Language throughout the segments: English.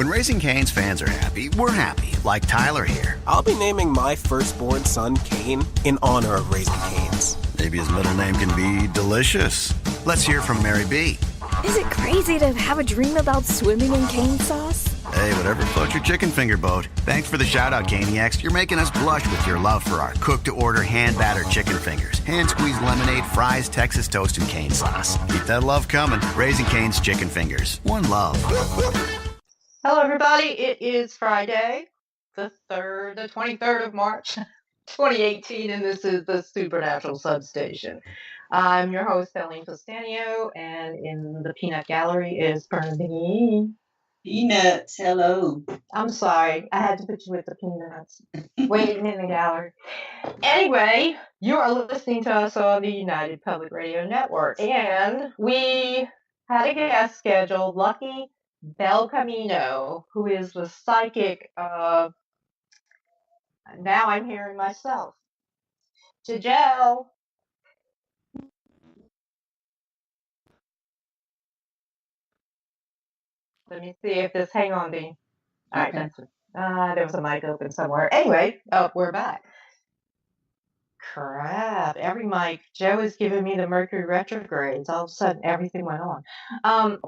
When Raising Cane's fans are happy, we're happy, like Tyler here. I'll be naming my firstborn son Kane in honor of Raising Cane's. Maybe his middle name can be Delicious. Let's hear from Mary B. Is it crazy to have a dream about swimming in cane sauce? Hey, whatever floats your chicken finger boat. Thanks for the shout-out, Caniacs. You're making us blush with your love for our cook-to-order, hand-battered chicken fingers, hand-squeezed lemonade, fries, Texas toast, and cane sauce. Keep that love coming. Raising Cane's chicken fingers. One love. Hello, everybody. It is Friday, the 23rd of March, 2018, and this is the Supernatural Substation. I'm your host, Alyne Pustanio, and in the peanut gallery is Bernadine. Peanuts, hello. I'm sorry, I had to put you with the peanuts waiting in the gallery. Anyway, you are listening to us on the United Public Radio Network, and we had a guest scheduled, Lucky Belcamino, who is the psychic of, now I'm hearing myself, Giselle. Let me see if this, hang on, B. All right, that's there was a mic open somewhere. Anyway, we're back. Crap, every mic. Joe is giving me the Mercury retrogrades. All of a sudden, everything went on.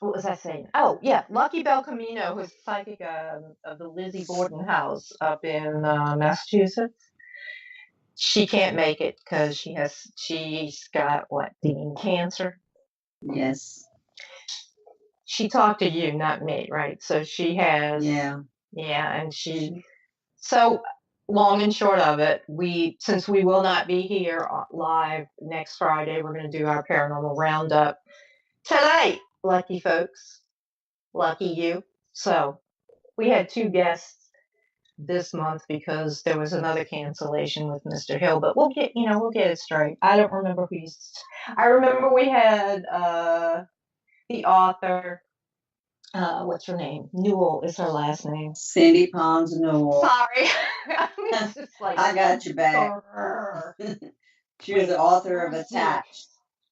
What was I saying? Oh, yeah, Lucky Belcamino, who's the psychic of the Lizzie Borden house up in Massachusetts. She can't make it because she's got, what, the cancer? Yes. She talked to you, not me, right? So she has, Yeah, and so long and short of it, since we will not be here live next Friday, we're going to do our paranormal roundup tonight. Lucky folks, lucky you. So we had two guests this month because there was another cancellation with Mr. Hill, but we'll get it straight. I don't remember I remember we had the author, what's her name? Newell is her last name. Cindy Pons Newell. Sorry. It's just like, I got your back. She was the author of Attached.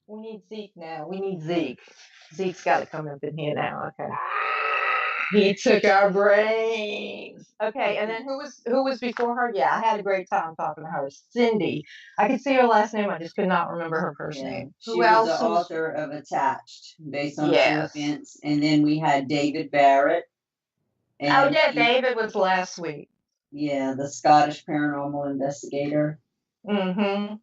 We need Zeke now. We need Zeke. Zeke's got to come up in here now. Okay. He took our brains. Okay, and then who was before her? Yeah, I had a great time talking to her. Cindy. I could see her last name. I just could not remember her first name. She was the author of Attached, based on true events. And then we had David Barrett. And David was last week. Yeah, the Scottish paranormal investigator. Mm-hmm.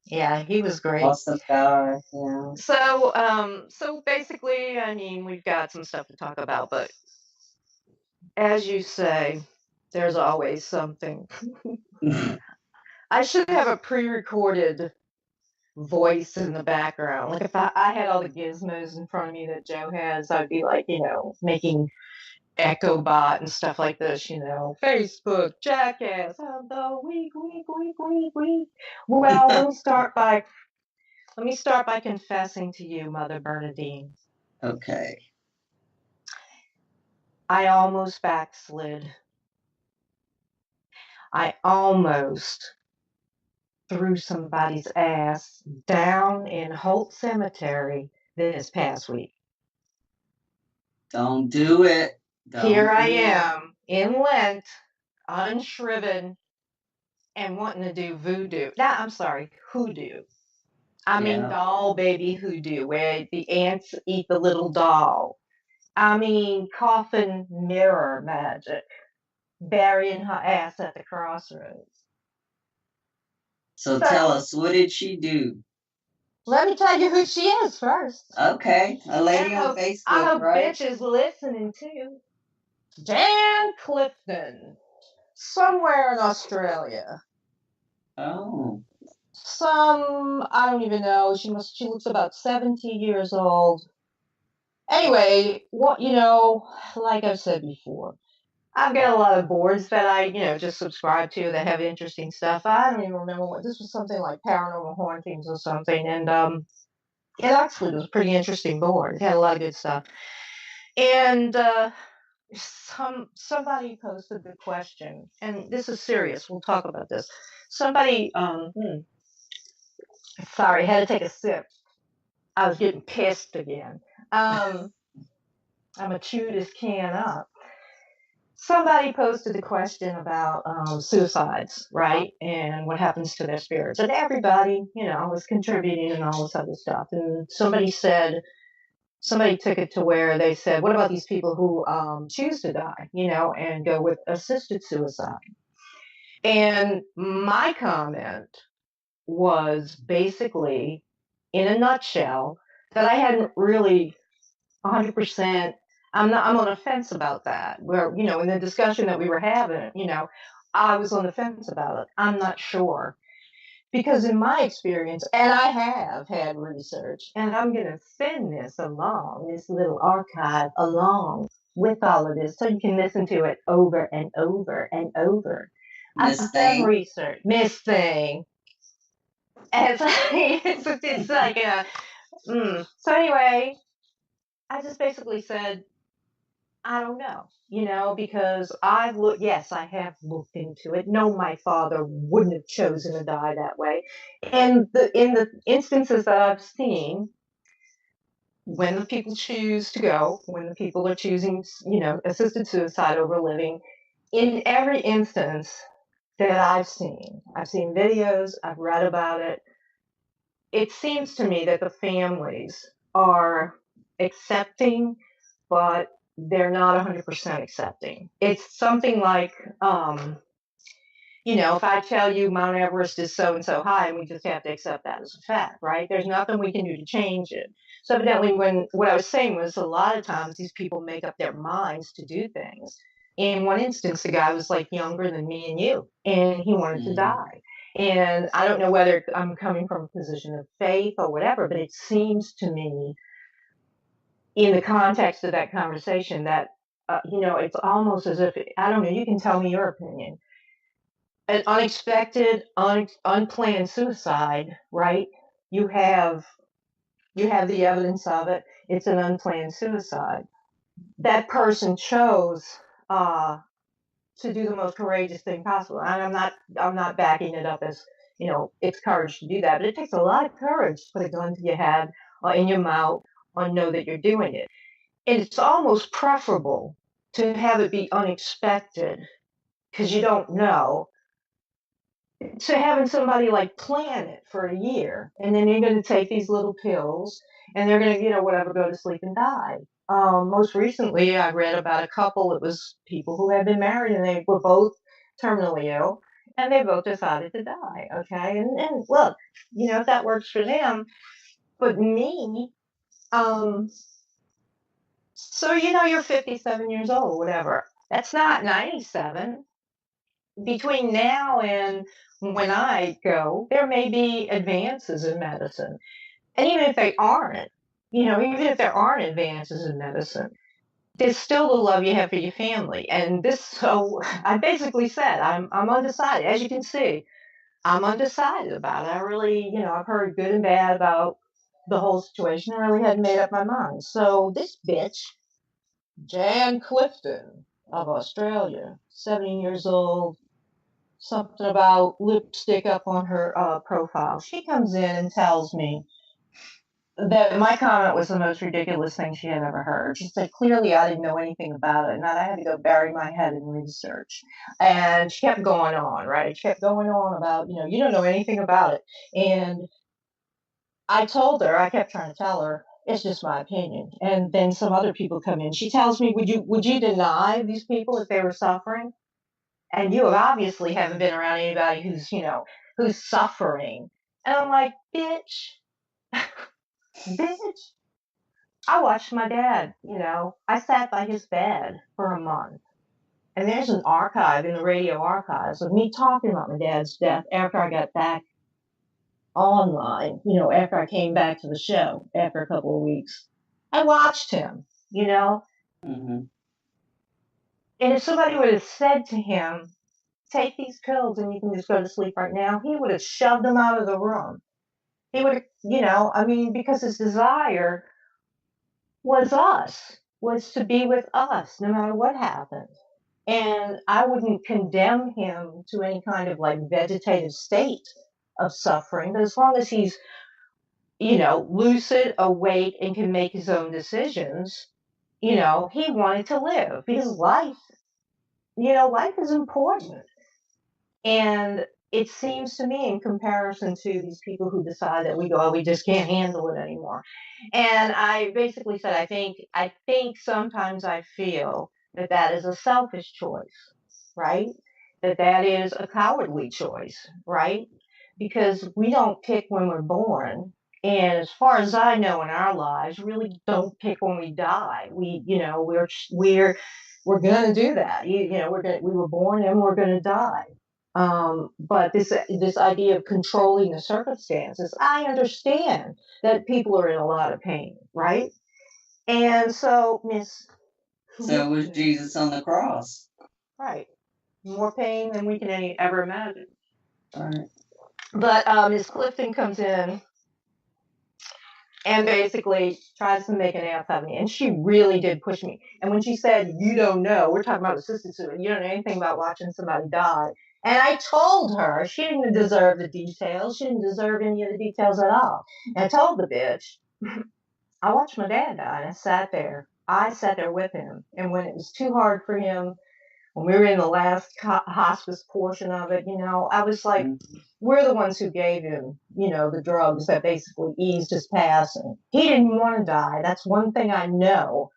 Yeah, he was great. Awesome guy. Yeah. So basically, I mean, we've got some stuff to talk about, but as you say, there's always something. I should have a pre-recorded voice in the background. Like if I had all the gizmos in front of me that Joe has, I'd be like, making Echo Bot and stuff like this, Facebook, jackass of the week. Well, let me start by confessing to you, Mother Bernadine. Okay. I almost backslid. I almost threw somebody's ass down in Holt Cemetery this past week. Don't do it. Here I am in Lent, unshriven, and wanting to do voodoo. Hoodoo. I mean, doll baby hoodoo, where the ants eat the little doll. I mean, coffin mirror magic, burying her ass at the crossroads. So tell us, what did she do? Let me tell you who she is first. Okay, a lady on Facebook, I hope right? bitch is listening too. Jan Clifton, somewhere in Australia. Oh. I don't even know. She looks about 70 years old. Anyway, like I've said before, I've got a lot of boards that I, just subscribe to that have interesting stuff. I don't even remember what this was, something like Paranormal Hauntings or something, and it actually was a pretty interesting board. It had a lot of good stuff. And somebody posted the question, and this is serious. We'll talk about this. Somebody, sorry, I had to take a sip. I was getting pissed again. I'm gonna chew this can up. somebody posted a question about suicides, right? And what happens to their spirits. And everybody, was contributing and all this other stuff. And somebody took it to where they said, what about these people who choose to die, and go with assisted suicide? And my comment was basically, in a nutshell, that I hadn't really 100%. I'm on the fence about that. Where, in the discussion that we were having, I was on the fence about it. I'm not sure. Because in my experience, and I have had research, and I'm going to send this little archive along with all of this so you can listen to it over and over and over. I've done research. Miss Thing. And it's like a, So anyway, I just basically said, I don't know, because yes, I have looked into it. No, my father wouldn't have chosen to die that way. And in the instances that I've seen, when the people choose to go, when the people are choosing, assisted suicide over living, in every instance that I've seen videos, I've read about it. It seems to me that the families are accepting, but they're not 100% accepting. It's something like, if I tell you Mount Everest is so and so high, and we just have to accept that as a fact, right? There's nothing we can do to change it. So evidently, what I was saying was, a lot of times these people make up their minds to do things. In one instance, the guy was like younger than me and you, and he wanted to die. And I don't know whether I'm coming from a position of faith or whatever, but it seems to me, in the context of that conversation, that it's almost as if, I don't know, you can tell me your opinion. An unexpected, unplanned suicide, right? You have the evidence of it. It's an unplanned suicide. That person chose to do the most courageous thing possible. And I'm not backing it up as, it's courage to do that, but it takes a lot of courage to put a gun to your head or in your mouth or know that you're doing it. And it's almost preferable to have it be unexpected, because you don't know, to having somebody like plan it for a year, and then you're going to take these little pills and they're going to, whatever, go to sleep and die. Most recently, I read about a couple. It was people who had been married and they were both terminally ill, and they both decided to die. Okay. And look, if that works for them, but me, so, you're 57 years old, whatever. That's not 97. Between now and when I go, there may be advances in medicine. And even if they aren't, even if there aren't advances in medicine, there's still the love you have for your family. And so I basically said, I'm undecided. As you can see, I'm undecided about it. I really, I've heard good and bad about the whole situation. I really hadn't made up my mind. So this bitch, Jan Clifton of Australia, 70 years old, something about lipstick up on her profile. She comes in and tells me that my comment was the most ridiculous thing she had ever heard. She said, clearly I didn't know anything about it, and I had to go bury my head in research. And she kept going on, right? She kept going on about, you don't know anything about it. And I told her, I kept trying to tell her, it's just my opinion. And then some other people come in. She tells me, would you deny these people if they were suffering? And you obviously haven't been around anybody who's suffering. And I'm like, bitch, bitch. I watched my dad, I sat by his bed for a month. And there's an archive in the radio archives of me talking about my dad's death after I got back online, after I came back to the show after a couple of weeks. I watched him, Mm-hmm. And if somebody would have said to him, take these pills and you can just go to sleep right now, he would have shoved them out of the room. He would, because his desire was to be with us no matter what happened. And I wouldn't condemn him to any kind of like vegetative state of suffering, but as long as he's, lucid, awake, and can make his own decisions, he wanted to live. His life life is important. And it seems to me, in comparison to these people who decide that we just can't handle it anymore. And I basically said, I think sometimes I feel that that is a selfish choice, right? That is a cowardly choice, right? Because we don't pick when we're born. And as far as I know in our lives, really don't pick when we die. We're going to do that. We were born and we're going to die. But this idea of controlling the circumstances, I understand that people are in a lot of pain, right? And so, Miss, So was Jesus on the cross. right, more pain than we can ever imagine. All right. But Miss Clifton comes in and basically tries to make an ass out of me, and she really did push me. And when she said, "You don't know," we're talking about assisted suicide. You don't know anything about watching somebody die. And I told her she didn't deserve the details. She didn't deserve any of the details at all. And I told the bitch, I watched my dad die, and I sat there. I sat there with him. And when it was too hard for him, when we were in the last hospice portion of it, I was like, we're the ones who gave him, the drugs that basically eased his passing. He didn't want to die. That's one thing I know.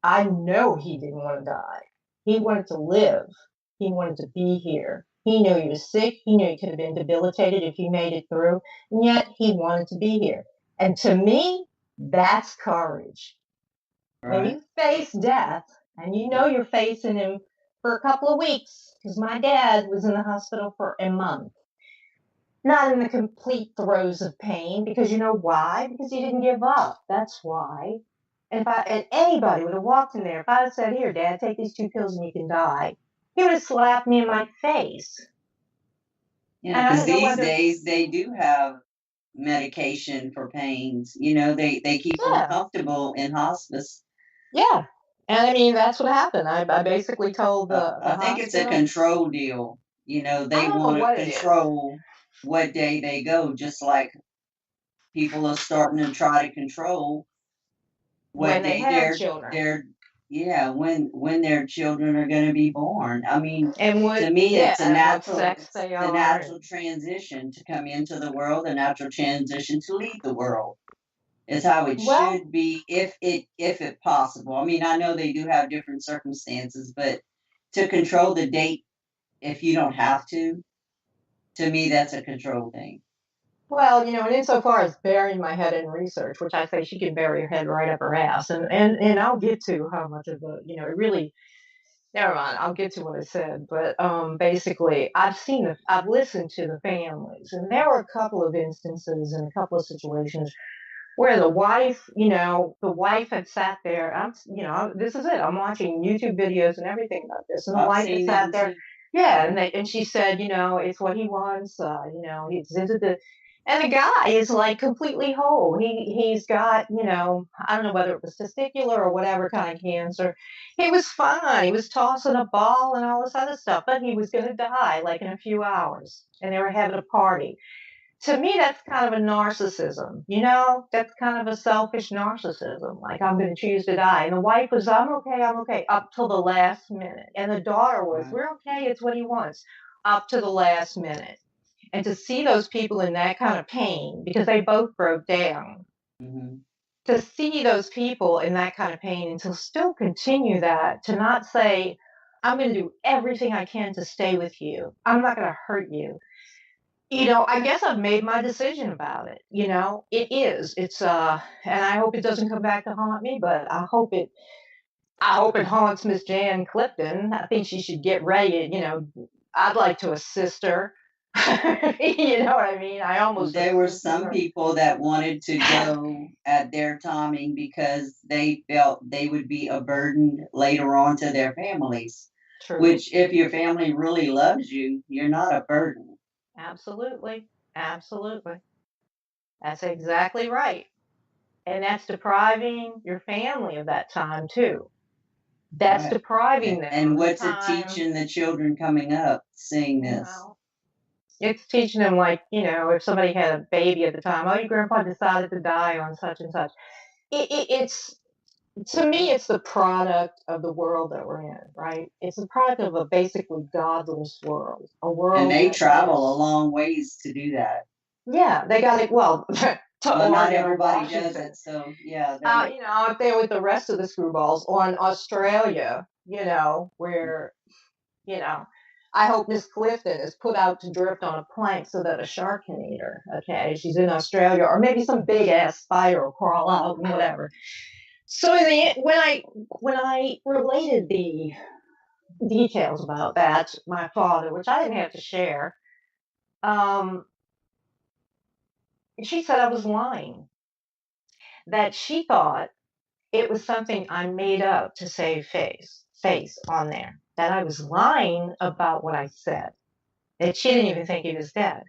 I know he didn't want to die. He wanted to live. He wanted to be here. He knew he was sick. He knew he could have been debilitated if he made it through. And yet he wanted to be here. And to me, that's courage. When you face death and you know you're facing him for a couple of weeks, because my dad was in the hospital for a month, not in the complete throes of pain, because you know why? Because he didn't give up. That's why. And anybody would have walked in there, if I had said, "Here, Dad, take these 2 pills and you can die," he would have slapped me in my face. Yeah, because these days they do have medication for pains. They keep them comfortable in hospice. Yeah. And I mean, that's what happened. I basically told the I think it's a control deal. They want to control what day they go, just like people are starting to try to control what day when their children are going to be born. I mean, to me, it's a natural transition to come into the world, a natural transition to leave the world. Is how it should be if it possible. I mean, I know they do have different circumstances, but to control the date if you don't have to me, that's a control thing. Well, and insofar as burying my head in research, which I say she can bury her head right up her ass, and I'll get to how much of the, it really, never mind, I'll get to what I said, but basically, I've listened to the families, and there were a couple of instances and a couple of situations where the wife had sat there. This is it. I'm watching YouTube videos and everything about this, and the wife had sat there. Yeah, and she said, it's what he wants. He's into the. And the guy is like completely whole. He's got, I don't know whether it was testicular or whatever kind of cancer. He was fine. He was tossing a ball and all this other stuff, but he was going to die like in a few hours. And they were having a party. To me, that's kind of a narcissism. That's kind of a selfish narcissism. Like, I'm going to choose to die. And the wife was, I'm okay, up till the last minute. And the daughter was, we're okay, it's what he wants, up to the last minute. And to see those people in that kind of pain, because they both broke down, to see those people in that kind of pain and to still continue that, to not say, I'm going to do everything I can to stay with you. I'm not going to hurt you. I guess I've made my decision about it. It's, and I hope it doesn't come back to haunt me, but I hope it haunts Miss Jan Clifton. I think she should get ready. I'd like to assist her. You know what I mean? There were some people that wanted to go at their timing because they felt they would be a burden later on to their families. True. Which, if your family really loves you, you're not a burden. Absolutely. That's exactly right. And that's depriving your family of that time too. That's depriving them. And what's it teaching the children coming up seeing this? It's teaching them, like, if somebody had a baby at the time, oh, your grandpa decided to die on such and such. It's To me, it's the product of the world that we're in, right? It's a product of a basically godless world, a world. And they travel a long ways to do that. Yeah, they got it. Well, not everybody does it, so yeah. Up there with the rest of the screwballs on Australia, where, I hope Miss Clifton is put out to drift on a plank so that a shark can eat her. Okay, she's in Australia, or maybe some big ass spider will crawl out and whatever. So when I related the details about that, my father, which I didn't have to share, she said I was lying. That she thought it was something I made up to save face on there. That I was lying about what I said. That she didn't even think he was dead.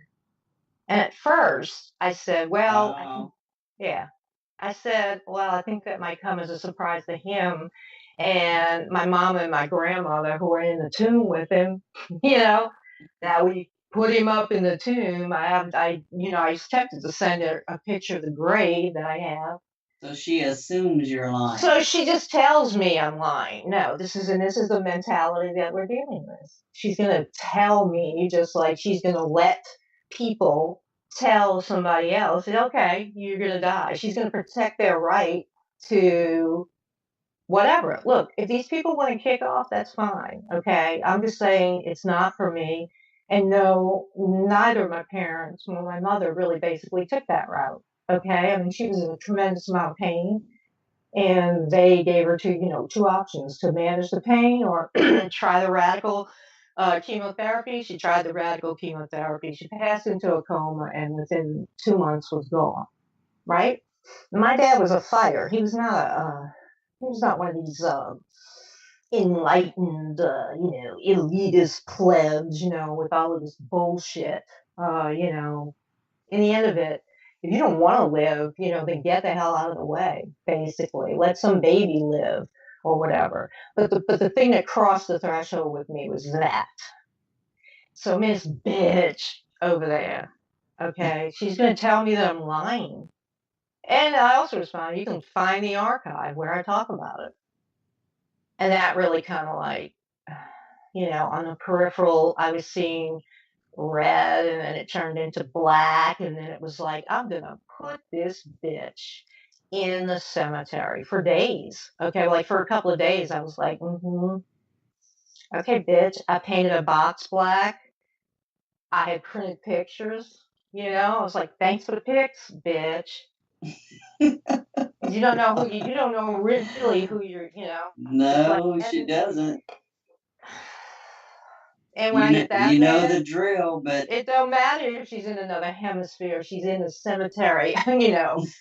And at first, I said, well, yeah. I said, well, I think that might come as a surprise to him and my mom and my grandmother who were in the tomb with him, that we put him up in the tomb. I was tempted to send her a picture of the grave that I have. So she assumes you're lying. So she just tells me I'm lying. No, this is the mentality that we're dealing with. She's going to tell me, just like she's going to let people tell somebody else, okay, you're going to die. She's going to protect their right to whatever. Look, if these people want to kick off, that's fine. Okay. I'm just saying it's not for me. And no, neither of my parents, well, my mother really basically took that route. Okay. I mean, she was in a tremendous amount of pain. And they gave her two options: to manage the pain or try the radical chemotherapy. She tried the radical chemotherapy. She passed into a coma and within 2 months was gone. Right? My dad was a fighter. He was not one of these enlightened, elitist plebs, with all of this bullshit. In the end of it, if you don't want to live, then get the hell out of the way, basically. Let some baby live or whatever. But the thing that crossed the threshold with me was that. So Miss Bitch over there, okay, she's going to tell me that I'm lying. And I also responded, you can find the archive where I talk about it. And that really kind of like, on the peripheral, I was seeing red and then it turned into black and then it was like, I'm gonna put this bitch in the cemetery for days. Okay, like for a couple of days I was like, okay, bitch. I painted a box black. I had printed pictures, I was like, thanks for the pics, bitch. You don't know you don't know really who you're, No, like, she doesn't. And when I get that, the drill, but it don't matter if she's in another hemisphere. She's in the cemetery,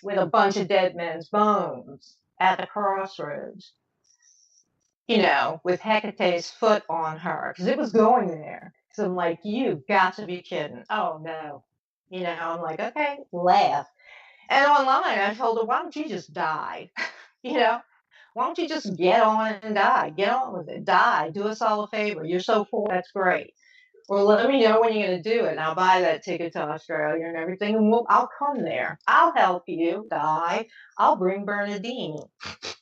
with a bunch of dead men's bones at the crossroads, with Hecate's foot on her because it was going there. So I'm like, you got to be kidding. Oh no, I'm like, okay, laugh. And online, I told her, why don't you just die? Why don't you just get on and die? Get on with it. Die. Do us all a favor. You're so poor. That's great. Well, let me know when you're going to do it, and I'll buy that ticket to Australia and everything, and I'll come there. I'll help you die. I'll bring Bernadine.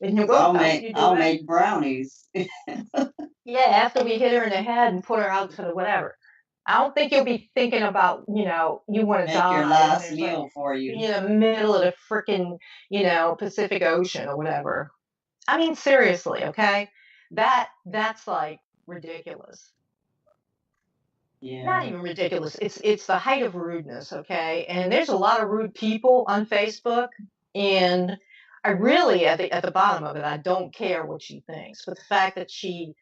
And I'll make brownies. Yeah, after we hit her in the head and put her out to the whatever. I don't think you'll be thinking about, you want to die. Make your last meal for you. In the middle of the freaking, Pacific Ocean or whatever. I mean, seriously, okay? That's like ridiculous. Yeah. Not even ridiculous. It's the height of rudeness, okay? And there's a lot of rude people on Facebook, and I really at the bottom of it, I don't care what she thinks, but the fact that she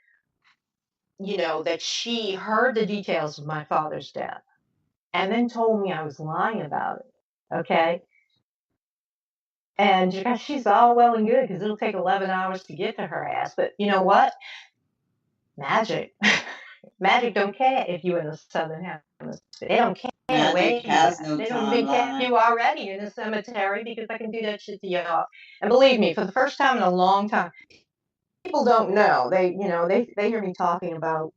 heard the details of my father's death and then told me I was lying about it, okay? And she's all well and good because it'll take 11 hours to get to her ass, but you know what? Magic. Magic don't care if you're in the southern hemisphere. They don't care. Magic has no They don't even care if you're already in the cemetery because I can do that shit to y'all. And believe me, for the first time in a long time, people don't know. They hear me talking about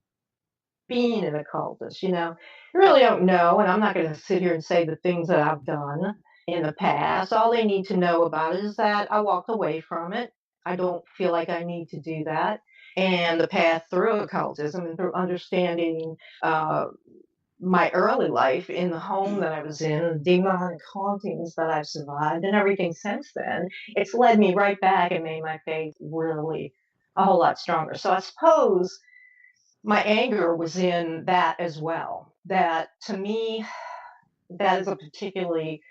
being an occultist, You really don't know, and I'm not going to sit here and say the things that I've done in the past. All they need to know about it is that I walked away from it. I don't feel like I need to do that. And the path through occultism and through understanding uh, my early life in the home that I was in, the demonic hauntings that I've survived, and everything since then, it's led me right back and made my faith really a whole lot stronger. So I suppose my anger was in that as well. That to me, that is a particularly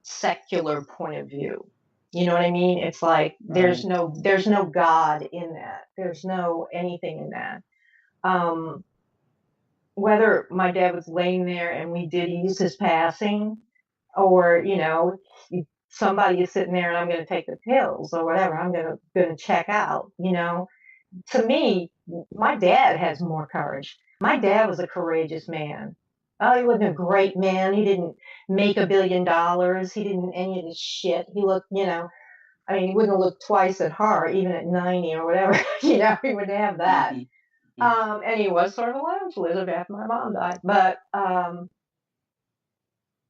secular point of view. You know what I mean? It's like there's no God in that. There's no anything in that. Um, whether my dad was laying there and we did use his passing, or somebody is sitting there and I'm going to take the pills or whatever. I'm going to check out. To me, my dad has more courage. My dad was a courageous man. Oh, he wasn't a great man. He didn't make $1 billion. He didn't any of this shit. He looked, I mean, he wouldn't look twice at her, even at 90 or whatever. He wouldn't have that. And he was sort of a lounge lizard after my mom died. But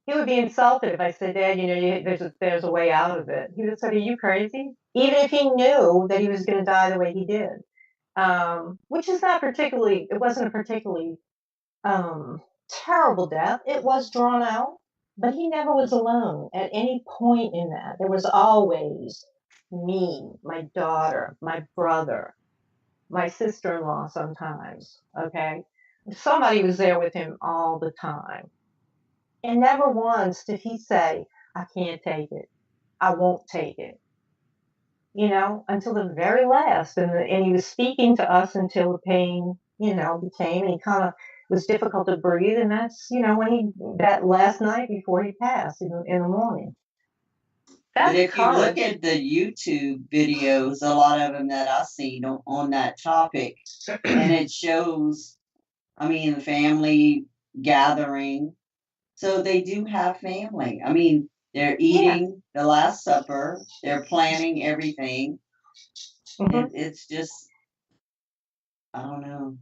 he would be insulted if I said, Dad, there's a way out of it. He would say, are you crazy? Even if he knew that he was going to die the way he did. Which is it wasn't a particularly terrible death. It was drawn out, but he never was alone at any point in that. There was always me, my daughter, my brother, my sister-in-law sometimes, okay? Somebody was there with him all the time. And never once did he say, I can't take it. I won't take it. Until the very last. And he was speaking to us until the pain, became, and he kind of was difficult to breathe. And that's, that last night before he passed in the morning. But if you look at the YouTube videos, a lot of them that I've seen on that topic, and it shows, the family gathering. So they do have family. They're eating the Last Supper. They're planning everything. Mm-hmm. It's just, I don't know.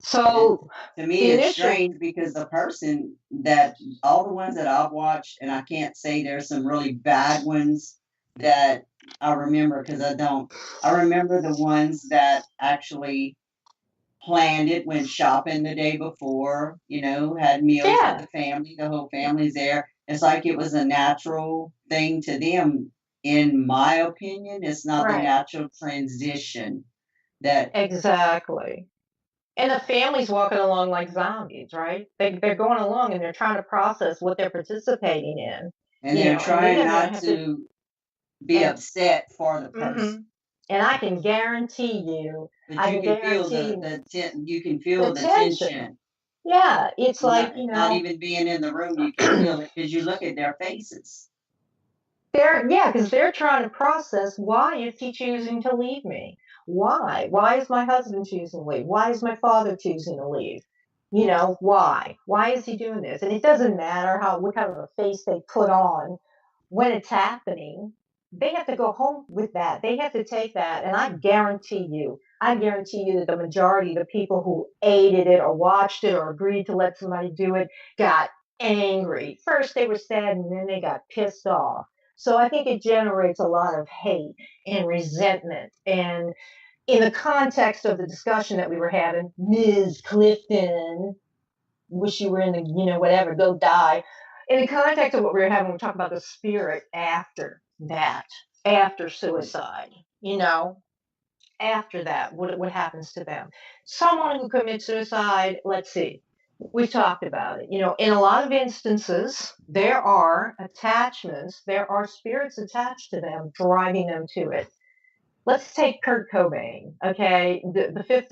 So to me, it's strange because the person that all the ones that I've watched, and I can't say there's some really bad ones that I remember because I don't. I remember the ones that actually planned it, went shopping the day before, had meals with the family, the whole family's there. It's like it was a natural thing to them. In my opinion, it's not the natural transition that. Exactly. And the family's walking along like zombies, right? They're going along and they're trying to process what they're participating in. And they're trying not to be upset for the person. Mm-hmm. And I can guarantee you, but you can feel the tension. Yeah, it's not even being in the room, you can feel it because you look at their faces. Because they're trying to process, why is he choosing to leave me? Why? Why is my husband choosing to leave? Why is my father choosing to leave? Why? Why is he doing this? And it doesn't matter what kind of a face they put on when it's happening. They have to go home with that. They have to take that. And I guarantee you that the majority of the people who aided it or watched it or agreed to let somebody do it got angry. First they were sad and then they got pissed off. So I think it generates a lot of hate and resentment. And in the context of the discussion that we were having, Ms. Clifton, wish you were in the, whatever, go die. In the context of what we were having, we talk about the spirit after that, after suicide, after that, what happens to them. Someone who commits suicide, let's see, we've talked about it. In a lot of instances, there are attachments, there are spirits attached to them, driving them to it. Let's take Kurt Cobain, okay? The 5th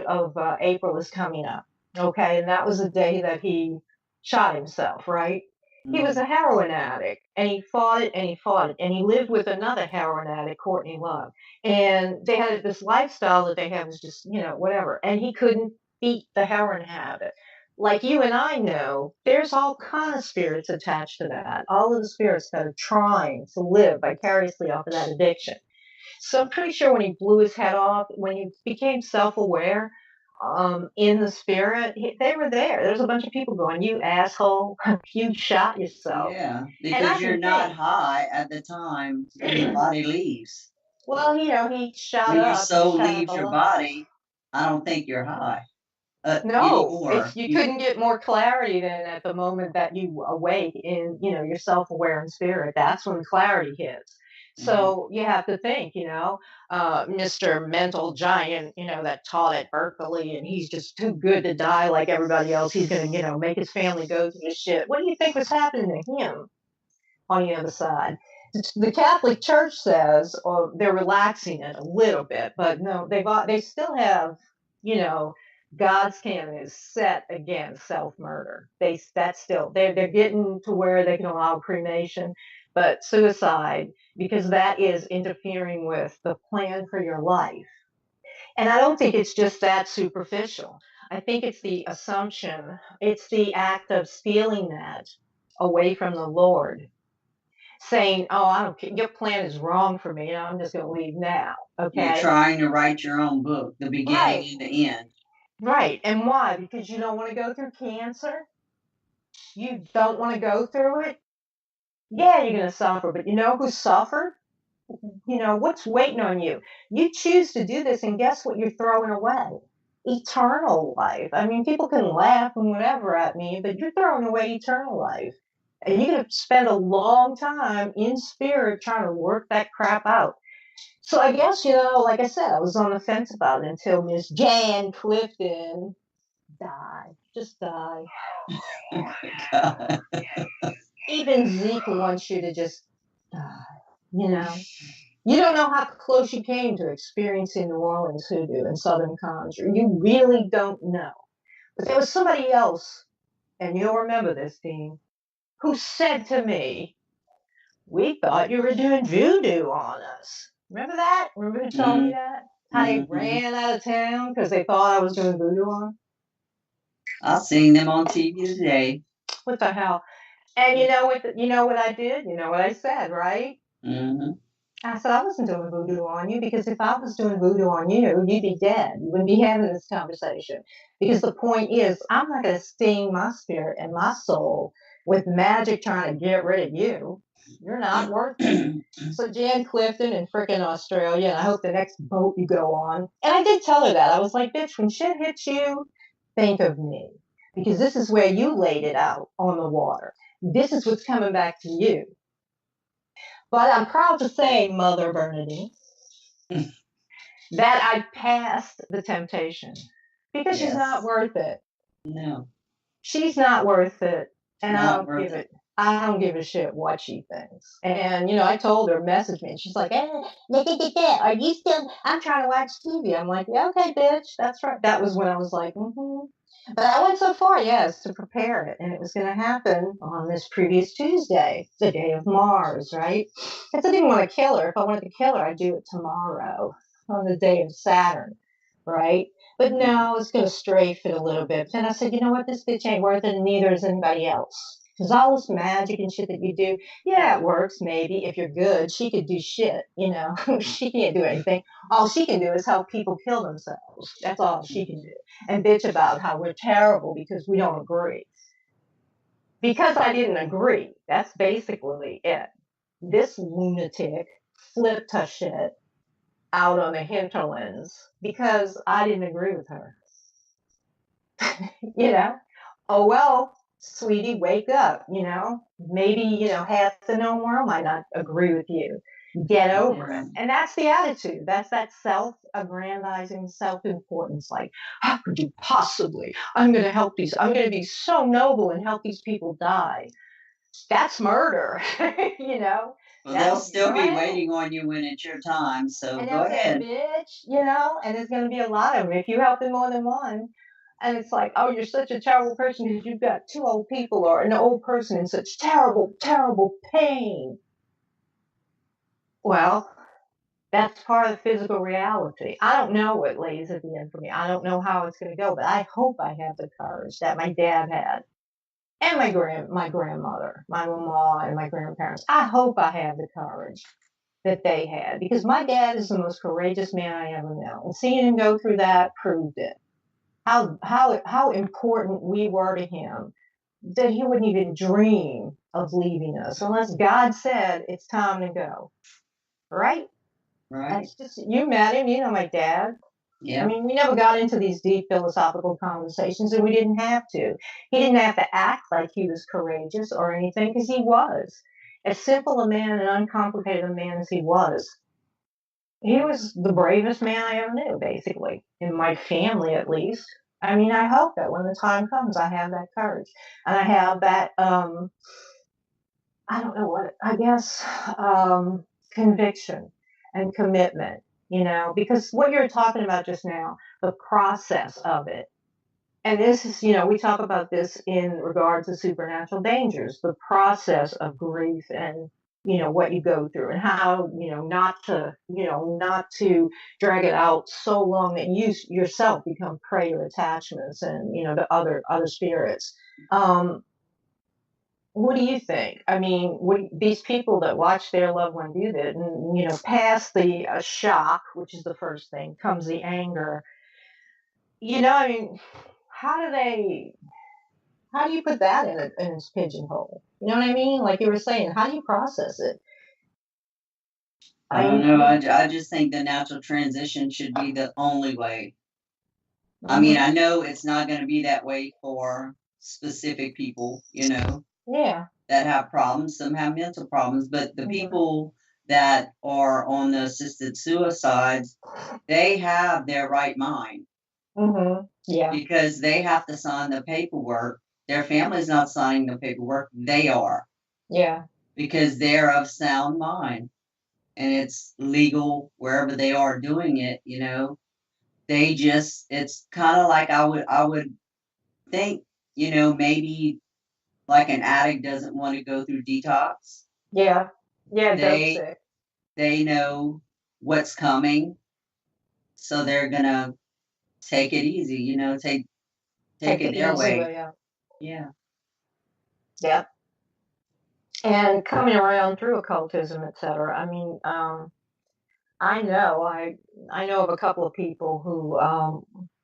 of April is coming up, okay? And that was the day that he shot himself, right? Mm-hmm. He was a heroin addict, and he fought it, and he fought it. And he lived with another heroin addict, Courtney Love. And they had this lifestyle that they had was just, whatever. And he couldn't beat the heroin habit. Like you and I know, there's all kind of spirits attached to that. All of the spirits that are trying to live vicariously off of that addiction. So I'm pretty sure when he blew his head off, when he became self-aware in the spirit, they were there. There's a bunch of people going, you asshole, you shot yourself. Yeah, because you're not high at the time when your body leaves. Well, he shot When your up. soul Shot up leaves a your lot. body, I don't think you're high No, anymore. if you couldn't get more clarity than at the moment that you awake in, you're self-aware in spirit, that's when clarity hits. So you have to think, Mr. Mental Giant, that taught at Berkeley, and he's just too good to die like everybody else. He's going to, make his family go through this shit. What do you think was happening to him on the other side? The Catholic Church says, or they're relaxing it a little bit, but no, they still have, you know, God's canon is set against self-murder. That's still they're getting to where they can allow cremation, but suicide, because that is interfering with the plan for your life. And I don't think it's just that superficial. I think it's the assumption, it's the act of stealing that away from the Lord, saying, "Oh, I don't care. Your plan is wrong for me. I'm just going to leave now." You're Okay. trying to write your own book, the beginning Right. and the end. Right. And why? Because you don't want to go through cancer? You don't want to go through it? Yeah, you're going to suffer. But you know who suffered? What's waiting on you? You choose to do this, and guess what you're throwing away? Eternal life. I mean, people can laugh and whatever at me, but you're throwing away eternal life. And you're going to spend a long time in spirit trying to work that crap out. So I guess, like I said, I was on the fence about it until Miss Jan Clifton died. Just died. God. Even Zeke wants you to just die, you know? You don't know how close you came to experiencing New Orleans hoodoo and Southern conjure. You really don't know. But there was somebody else, and you'll remember this, Dean, who said to me, "We thought you were doing voodoo on us." Remember that? Remember who told me that? How they ran out of town because they thought I was doing voodoo on them? I've seen them on TV today. What the hell? And you know what I did? You know what I said, right? Mm-hmm. I said, "I wasn't doing voodoo on you, because if I was doing voodoo on you, you'd be dead. You wouldn't be having this conversation. Because the point is, I'm not going to sting my spirit and my soul with magic trying to get rid of you. You're not worth it." So Jan Clifton in frickin' Australia, and I hope the next boat you go on. And I did tell her that. I was like, "Bitch, when shit hits you, think of me. Because this is where you laid it out on the water. This is what's coming back to you." But I'm proud to say, Mother Bernadine, that I passed the temptation, because she's not Yes. worth it. No. She's not worth it, and I Not don't worth give it. it. I don't give a shit what she thinks. And I told her, message me, and she's like, "Are you still? I'm trying to watch TV." I'm like, "Yeah, okay, bitch, that's right." That was when I was like, mm-hmm. But I went so far, yes, to prepare it, and it was going to happen on this previous Tuesday, the day of Mars, right? Because I didn't want to kill her. If I wanted to kill her, I'd do it tomorrow on the day of Saturn, right? But no, it's going to strafe it a little bit. But then I said, "You know what? This bitch ain't worth it, and neither is anybody else. Because all this magic and shit that you do, yeah, it works maybe if you're good. She could do shit, She can't do anything. All she can do is help people kill themselves. That's all she can do. And bitch about how we're terrible because we don't agree. Because I didn't agree. That's basically it. This lunatic flipped her shit out on the hinterlands because I didn't agree with her. you know, oh well, sweetie, wake up. Maybe half the known world might not agree with you. Get over it. And that's the attitude. That's that self-aggrandizing self-importance. Like, how could you possibly? I'm going to help these. I'm going to be so noble and help these people die. That's murder. Well, they'll That's still be right. waiting on you when it's your time. So And go they'll say, ahead. "Bitch," and there's going to be a lot of them if you help them more than one. And it's like, "Oh, you're such a terrible person because you've got two old people or an old person in such terrible, terrible pain." Well, that's part of the physical reality. I don't know what lays at the end for me. I don't know how it's going to go, but I hope I have the courage that my dad had, and my grandmother, my mama, and my grandparents. I hope I have the courage that they had, because my dad is the most courageous man I ever know, and seeing him go through that proved it. How important we were to him, that he wouldn't even dream of leaving us unless God said it's time to go. Right? Right. That's just, you met him, you know my dad. Yeah. I mean, we never got into these deep philosophical conversations, and we didn't have to. He didn't have to act like he was courageous or anything, because he was. As simple a man and uncomplicated a man as he was the bravest man I ever knew, basically, in my family at least. I mean, I hope that when the time comes, I have that courage. And I have that, I don't know what, I guess, conviction and commitment, because what you're talking about just now, the process of it. And this is, we talk about this in regards to supernatural dangers, the process of grief and, what you go through and how, not to drag it out so long that you yourself become prey to attachments and, to other spirits. What do you think? I mean, these people that watch their loved one do that, and past the shock, which is the first thing, comes the anger. I mean, how do they? How do you put that in its pigeonhole? You know what I mean? Like you were saying, how do you process it? I don't know. I just think the natural transition should be the only way. I mean, I know it's not going to be that way for specific people, Yeah. that have problems. Some have mental problems, but the people that are on the assisted suicides, they have their right mind. Yeah. Because they have to sign the paperwork. Their family's not signing the paperwork. They are. Yeah. Because they're of sound mind. And it's legal wherever they are doing it, They just, it's kind of like I would think, maybe like an addict doesn't want to go through detox. Yeah. Yeah, dope sick. They know what's coming, so they're gonna take it easy, take it their way. Yeah. Yep. And coming around through occultism, etc. I mean, I know of a couple of people who,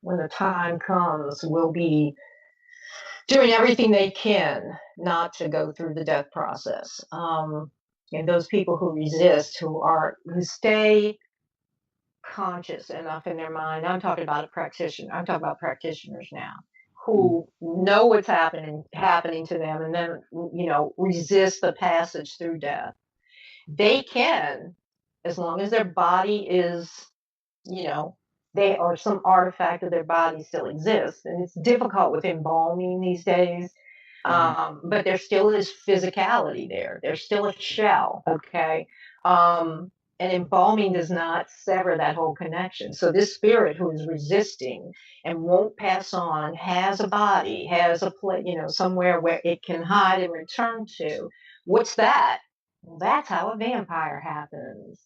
when the time comes, will be doing everything they can not to go through the death process. And those people who resist, who stay conscious enough in their mind. I'm talking about a practitioner. I'm talking about practitioners now who know what's happening to them, and then resist the passage through death. They can, as long as their body is, they or some artifact of their body still exists, and it's difficult with embalming these days. But there still is physicality there. There's still a shell, okay? And embalming does not sever that whole connection. So this spirit who is resisting and won't pass on has a body, has a place, somewhere where it can hide and return to. What's that? Well, that's how a vampire happens.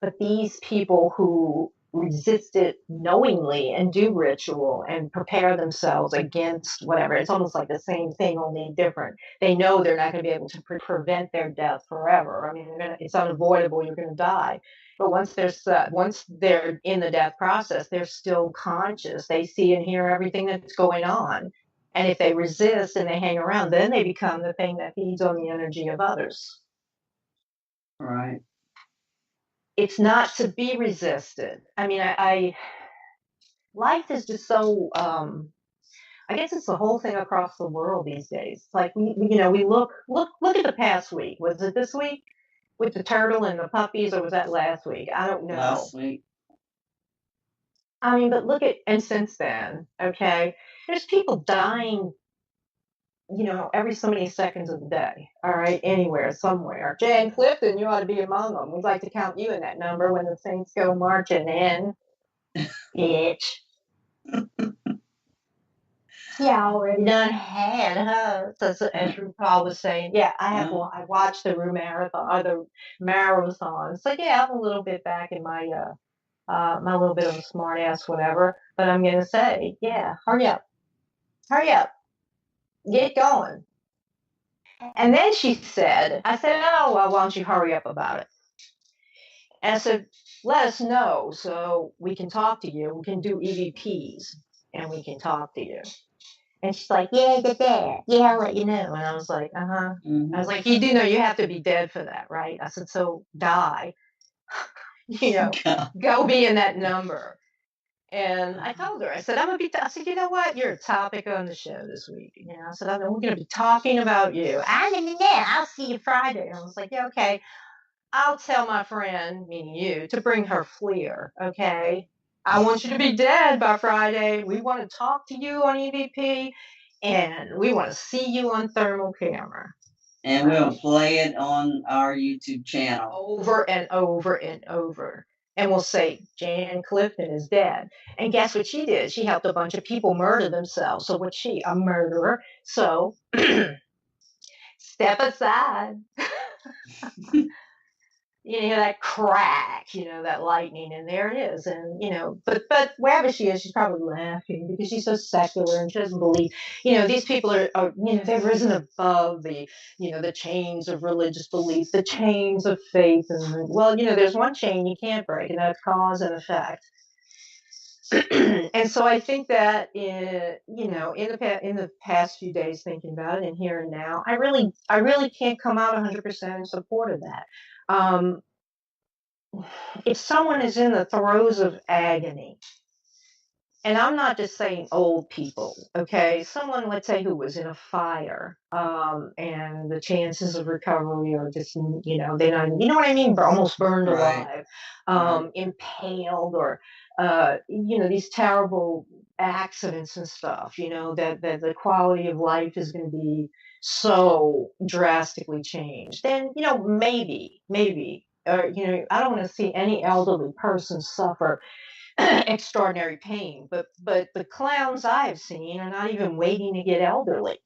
But these people who resist it knowingly and do ritual and prepare themselves against whatever, it's almost like the same thing, only different. They know they're not going to be able to prevent their death forever. I mean, it's unavoidable. You're going to die. But once they're in the death process, they're still conscious. They see and hear everything that's going on. And if they resist and they hang around, then they become the thing that feeds on the energy of others. Right. It's not to be resisted. I mean, life is just so. I guess it's the whole thing across the world these days. It's like we look at the past week. Was it this week with the turtle and the puppies, or was that last week? I don't know. Last week. I mean, but and since then, okay, there's people dying. Every so many seconds of the day. All right, anywhere, somewhere. Jan Clifton, you ought to be among them. We'd like to count you in that number when the Saints go marching in. Bitch. Yeah, already done had, huh? So, as RuPaul was saying, yeah, I watched the marathon. So yeah, I'm a little bit back in my my little bit of a smart ass, whatever. But I'm gonna say, yeah, hurry up, get going. And then I said, oh, well, why don't you hurry up about it? And I said, let us know so we can talk to you. We can do EVPs and we can talk to you. And she's like, yeah, I'll let you know. And I was like, I was like, you do know you have to be dead for that, right? I said, so die. go be in that number. And I told her, I said, I said, you know what? You're a topic on the show this week. I said, we're going to be talking about you. I'll see you Friday. And I was like, yeah, okay. I'll tell my friend, meaning you, to bring her FLIR, okay? I want you to be dead by Friday. We want to talk to you on EVP, and we want to see you on thermal camera. And we'll play it on our YouTube channel. Over and over and over. And we'll say, Jan Clifton is dead. And guess what she did? She helped a bunch of people murder themselves. So what's she? A murderer. So step aside. You hear that crack, that lightning, and there it is. And, but wherever she is, she's probably laughing because she's so secular and she doesn't believe, these people are they've risen above the chains of religious belief, the chains of faith. And, well, there's one chain you can't break, and that's cause and effect. And so I think that in the past few days thinking about it and here and now, I really can't come out 100% in support of that. If someone is in the throes of agony, and I'm not just saying old people, okay, someone, let's say, who was in a fire, and the chances of recovery are just, they're not, what I mean, almost burned alive, impaled, or, these terrible accidents and stuff, that the quality of life is going to be so drastically changed, then, maybe, I don't want to see any elderly person suffer extraordinary pain, but the clowns I've seen are not even waiting to get elderly.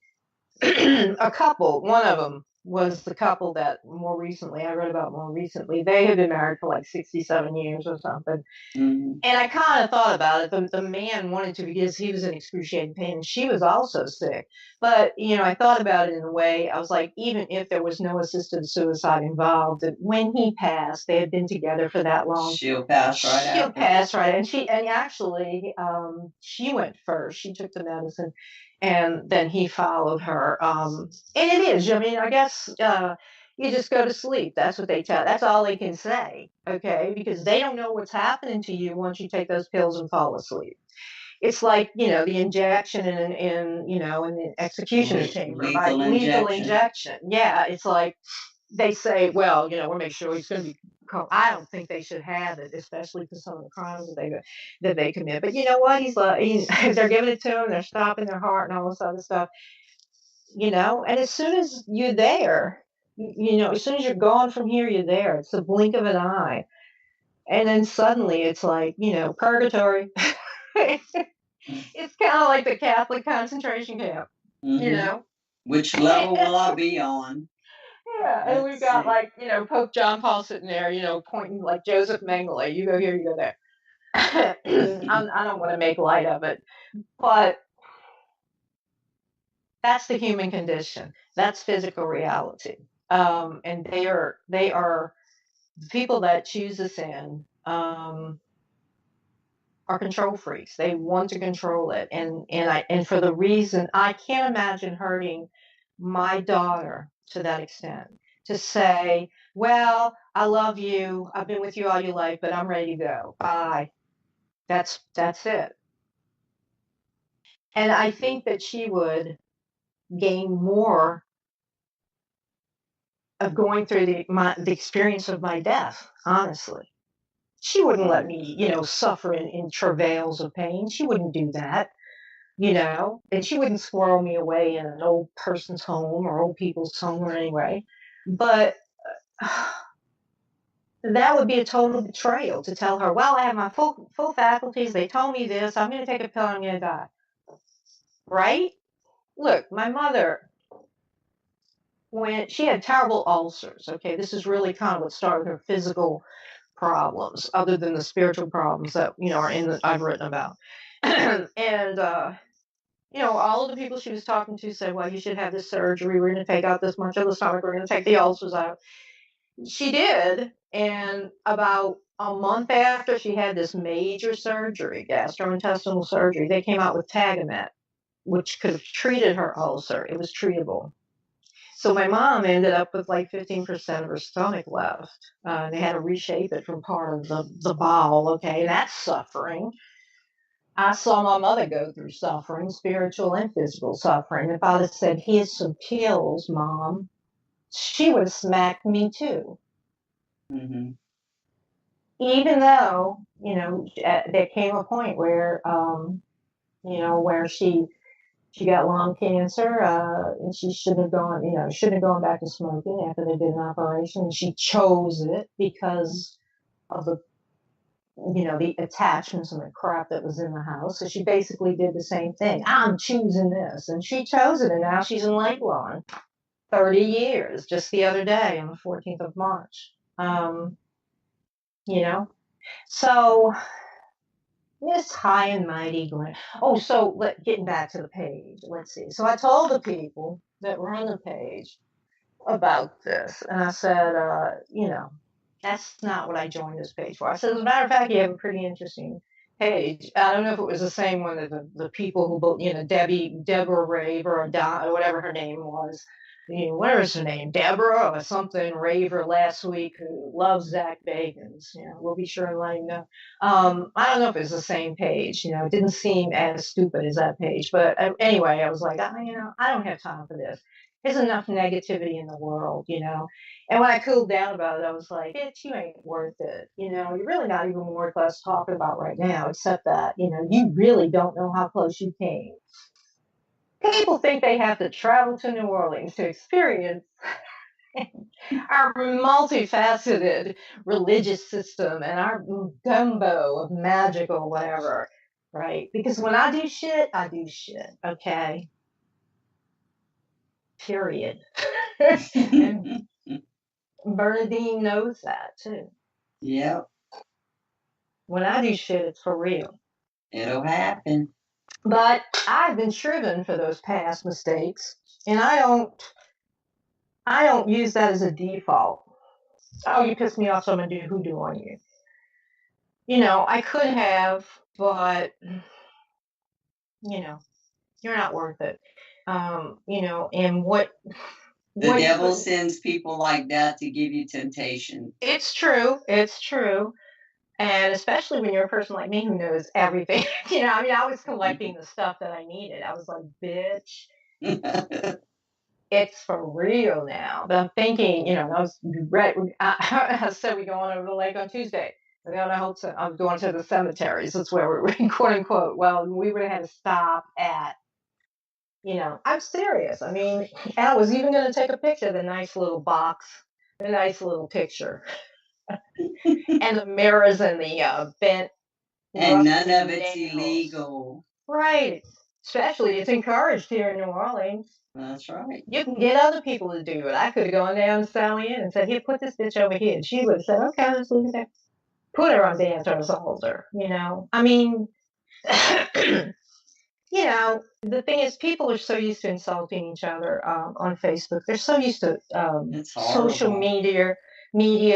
A couple, one of them was the couple that I read about more recently. They had been married for like 67 years or something. Mm-hmm. And I kind of thought about it. The man wanted to because he was in excruciating pain and she was also sick. But, I thought about it in a way. I was like, even if there was no assisted suicide involved, that when he passed, they had been together for that long. She'll pass right. And actually, she went first. She took the medicine. And then he followed her. And it is, I guess you just go to sleep. That's what they tell. That's all they can say, okay? Because they don't know what's happening to you once you take those pills and fall asleep. It's like, the injection in the execution chamber. Lethal injection. Yeah, it's like they say, well, we'll make sure he's going to be. I don't think they should have it, especially for some of the crimes that they commit. But you know what? He's like, they're giving it to him. They're stopping their heart and all this other stuff. And as soon as you're there, as soon as you're gone from here, you're there. It's the blink of an eye, and then suddenly it's like, purgatory. It's kind of like the Catholic concentration camp. Mm-hmm. Which level will I be on? Yeah, and we've got Pope John Paul sitting there, pointing like Joseph Mengele. You go here, you go there. I don't want to make light of it, but that's the human condition. That's physical reality. And they are the people that choose us in are control freaks. They want to control it, and for the reason I can't imagine hurting my daughter to that extent, to say, well, I love you, I've been with you all your life, but I'm ready to go. Bye. That's it. And I think that she would gain more of going through the experience of my death, honestly. She wouldn't let me, suffer in travails of pain. She wouldn't do that. And she wouldn't squirrel me away in an old person's home or old people's home or anyway. But that would be a total betrayal to tell her, well, I have my full faculties. They told me this. I'm going to take a pill and I'm going to die. Right? Look, my mother, when she had terrible ulcers, okay, this is really kind of what started her physical problems, other than the spiritual problems that, are I've written about. And, all of the people she was talking to said, well, you should have this surgery. We're going to take out this much of the stomach. We're going to take the ulcers out. She did. And about a month after she had this major surgery, gastrointestinal surgery, they came out with Tagamet, which could have treated her ulcer. It was treatable. So my mom ended up with like 15% of her stomach left. They had to reshape it from part of the bowel. Okay, that's suffering. I saw my mother go through suffering, spiritual and physical suffering. If I'd have said, "Here's some pills, Mom," she would have smacked me too. Mm-hmm. Even though, there came a point where, where she got lung cancer, and she shouldn't have gone back to smoking after they did an operation. And she chose it because of the attachments and the crap that was in the house. So she basically did the same thing. I'm choosing this. And she chose it. And now she's in Lake Lawn, 30 years, just the other day on the 14th of March. So Miss High and Mighty Glenn. Oh, so getting back to the page, let's see. So I told the people that were on the page about this, and I said, that's not what I joined this page for. I said, as a matter of fact, you have a pretty interesting page. I don't know if it was the same one that the people who, Deborah Raver or Don, or whatever her name was. What is her name? Deborah or something Raver last week, who loves Zach Bagans. We'll be sure and let him know. I don't know if it's the same page. It didn't seem as stupid as that page. But anyway, I was like, I don't have time for this. There's enough negativity in the world, And when I cooled down about it, I was like, bitch, you ain't worth it. You're really not even worth us talking about right now, except that, you really don't know how close you came. People think they have to travel to New Orleans to experience our multifaceted religious system and our gumbo of magical whatever, right? Because when I do shit, okay? Period. And Bernadine knows that too. Yep. When I do shit, it's for real. It'll happen. But I've been shriven for those past mistakes, and I don't use that as a default. Oh, you pissed me off, so I'm gonna do hoodoo on you. I could have, but you're not worth it. And the devil sends people like that to give you temptation. It's true. It's true. And especially when you're a person like me who knows everything. I was collecting the stuff that I needed. I was like, bitch, it's for real now. But I'm thinking, I was right. I said we're going over the lake on Tuesday. I'm going to the cemeteries. That's where we're quote unquote. Well, we would have had to stop at, I'm serious. And I was even going to take a picture of the nice little box, the nice little picture. And the mirrors and the bent. And none of it's illegal. Right. Especially, it's encouraged here in New Orleans. That's right. You can get other people to do it. I could have gone down to Sally Ann and said, here, put this bitch over here. And she would have said, okay, let's leave it there. Put her on Dancer's Holder, the thing is, people are so used to insulting each other on Facebook. They're so used to social media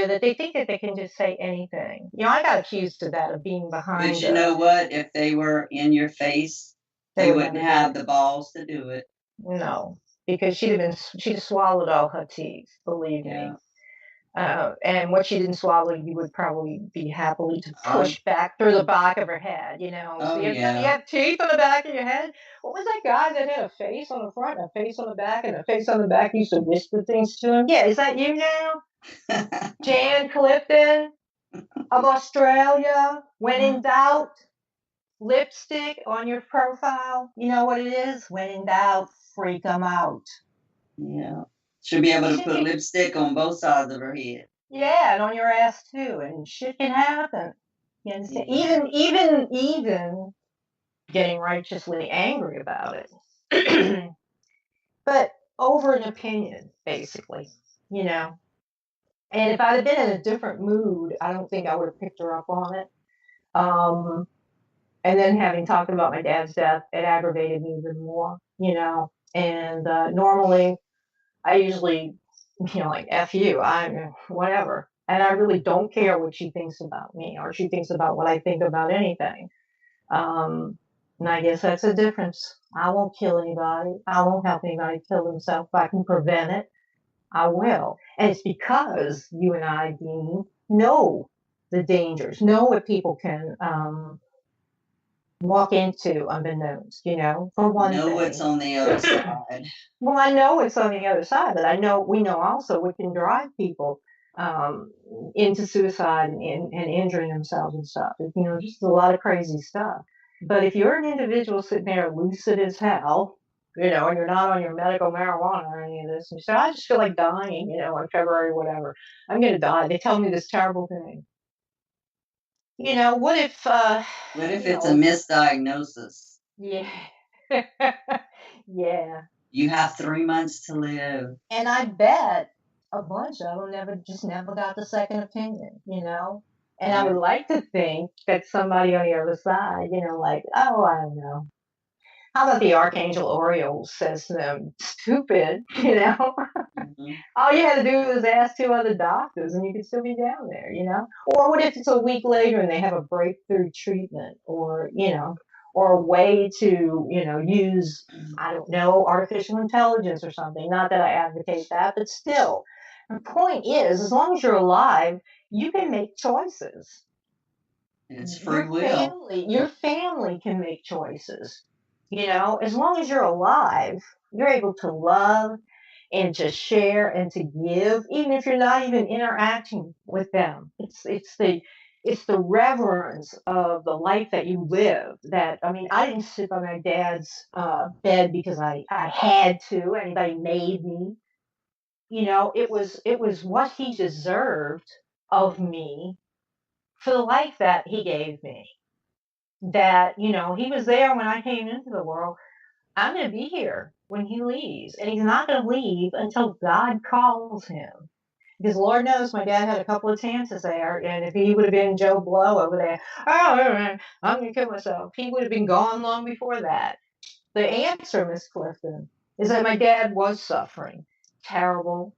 that they think that they can just say anything. I got accused of that, of being behind. But you know what? If they were in your face, they wouldn't have the balls to do it. No, because she'd have swallowed all her teeth, believe me. And what she didn't swallow, you would probably be happily to push back through the back of her head, So you have teeth on the back of your head. What was that guy that had a face on the front and a face on the back, and a face on the back used to whisper things to him? Yeah, is that you now? Jan Clifton of Australia. When in doubt, lipstick on your profile. You know what it is? When in doubt, freak them out. Yeah. She'll be able to put lipstick on both sides of her head. Yeah, and on your ass too, and shit can happen. You understand? Yeah. Even getting righteously angry about it. But over an opinion, basically, And if I'd have been in a different mood, I don't think I would have picked her up on it. And then having talked about my dad's death, it aggravated me even more, And normally, I usually, like, F you, I'm whatever. And I really don't care what she thinks about me or she thinks about what I think about anything. And I guess that's a difference. I won't kill anybody. I won't help anybody kill themselves. If I can prevent it, I will. And it's because you and I, Dean, know the dangers, know what people can walk into unbeknownst, for one know thing. what's on the other side. Well, I know it's on the other side, but we know also what can drive people into suicide and injuring themselves and stuff. Just a lot of crazy stuff. But if you're an individual sitting there lucid as hell, and you're not on your medical marijuana or any of this, and you say, I just feel like dying, on February, whatever. I'm going to die. They tell me this terrible thing. What if... what if it's a misdiagnosis? Yeah. Yeah. You have 3 months to live. And I bet a bunch of them never got the second opinion, And I would like to think that somebody on the other side, like, oh, I don't know. How about the Archangel Oriole says to them, stupid, Mm-hmm. All you had to do was ask 2 other doctors and you could still be down there, Or what if it's a week later and they have a breakthrough treatment or a way to, use, I don't know, artificial intelligence or something. Not that I advocate that, but still. The point is, as long as you're alive, you can make choices. It's free will. Your family can make choices. As long as you're alive, you're able to love and to share and to give, even if you're not even interacting with them. It's the reverence of the life that you live. I didn't sit by my dad's bed because I had to. Anybody made me. It was what he deserved of me for the life that he gave me. That he was there when I came into the world. I'm going to be here when he leaves. And he's not going to leave until God calls him. Because Lord knows my dad had a couple of chances there. And if he would have been Joe Blow over there, oh, I'm going to kill myself, he would have been gone long before that. The answer, Miss Clifton, is that my dad was suffering. Terrible.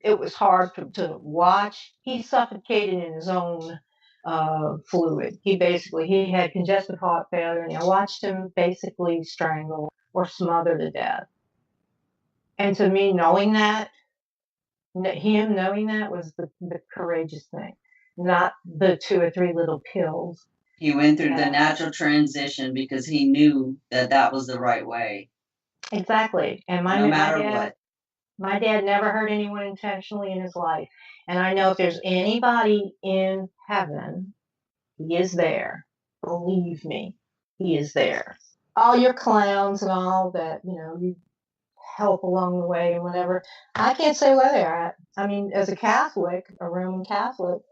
It was hard to watch. He suffocated in his own fluid. He had congestive heart failure, and I watched him basically strangle or smother to death. And to me, knowing that was the courageous thing, not the 2 or 3 little pills. He went through the natural transition because he knew that was the right way. Exactly. And no matter what. My dad never hurt anyone intentionally in his life. And I know if there's anybody in heaven, he is there. Believe me, he is there. All your clowns and all that, you help along the way and whatever. I can't say where they're at. I mean, as a Catholic, a Roman Catholic,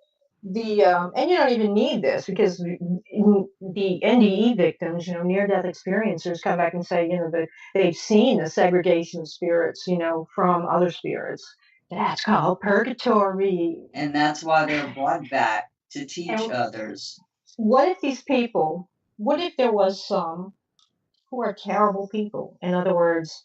and you don't even need this because the NDE victims, near-death experiencers come back and say, that they've seen the segregation of spirits, from other spirits. That's called purgatory. And that's why they're brought back to teach others. What if there was some who are terrible people? In other words,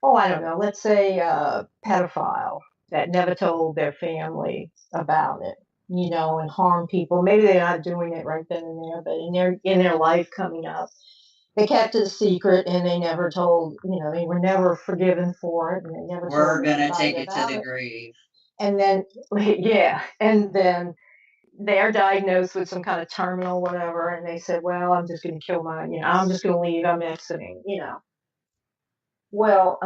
I don't know, let's say a pedophile that never told their family about it, and harm people. Maybe they're not doing it right then and there, but in their life coming up, they kept it a secret and they never told, they were never forgiven for it. And they never We're going to take it to the grave. And then, and then they're diagnosed with some kind of terminal whatever, and they said, well, I'm just going to kill I'm just going to leave, I'm exiting, Well,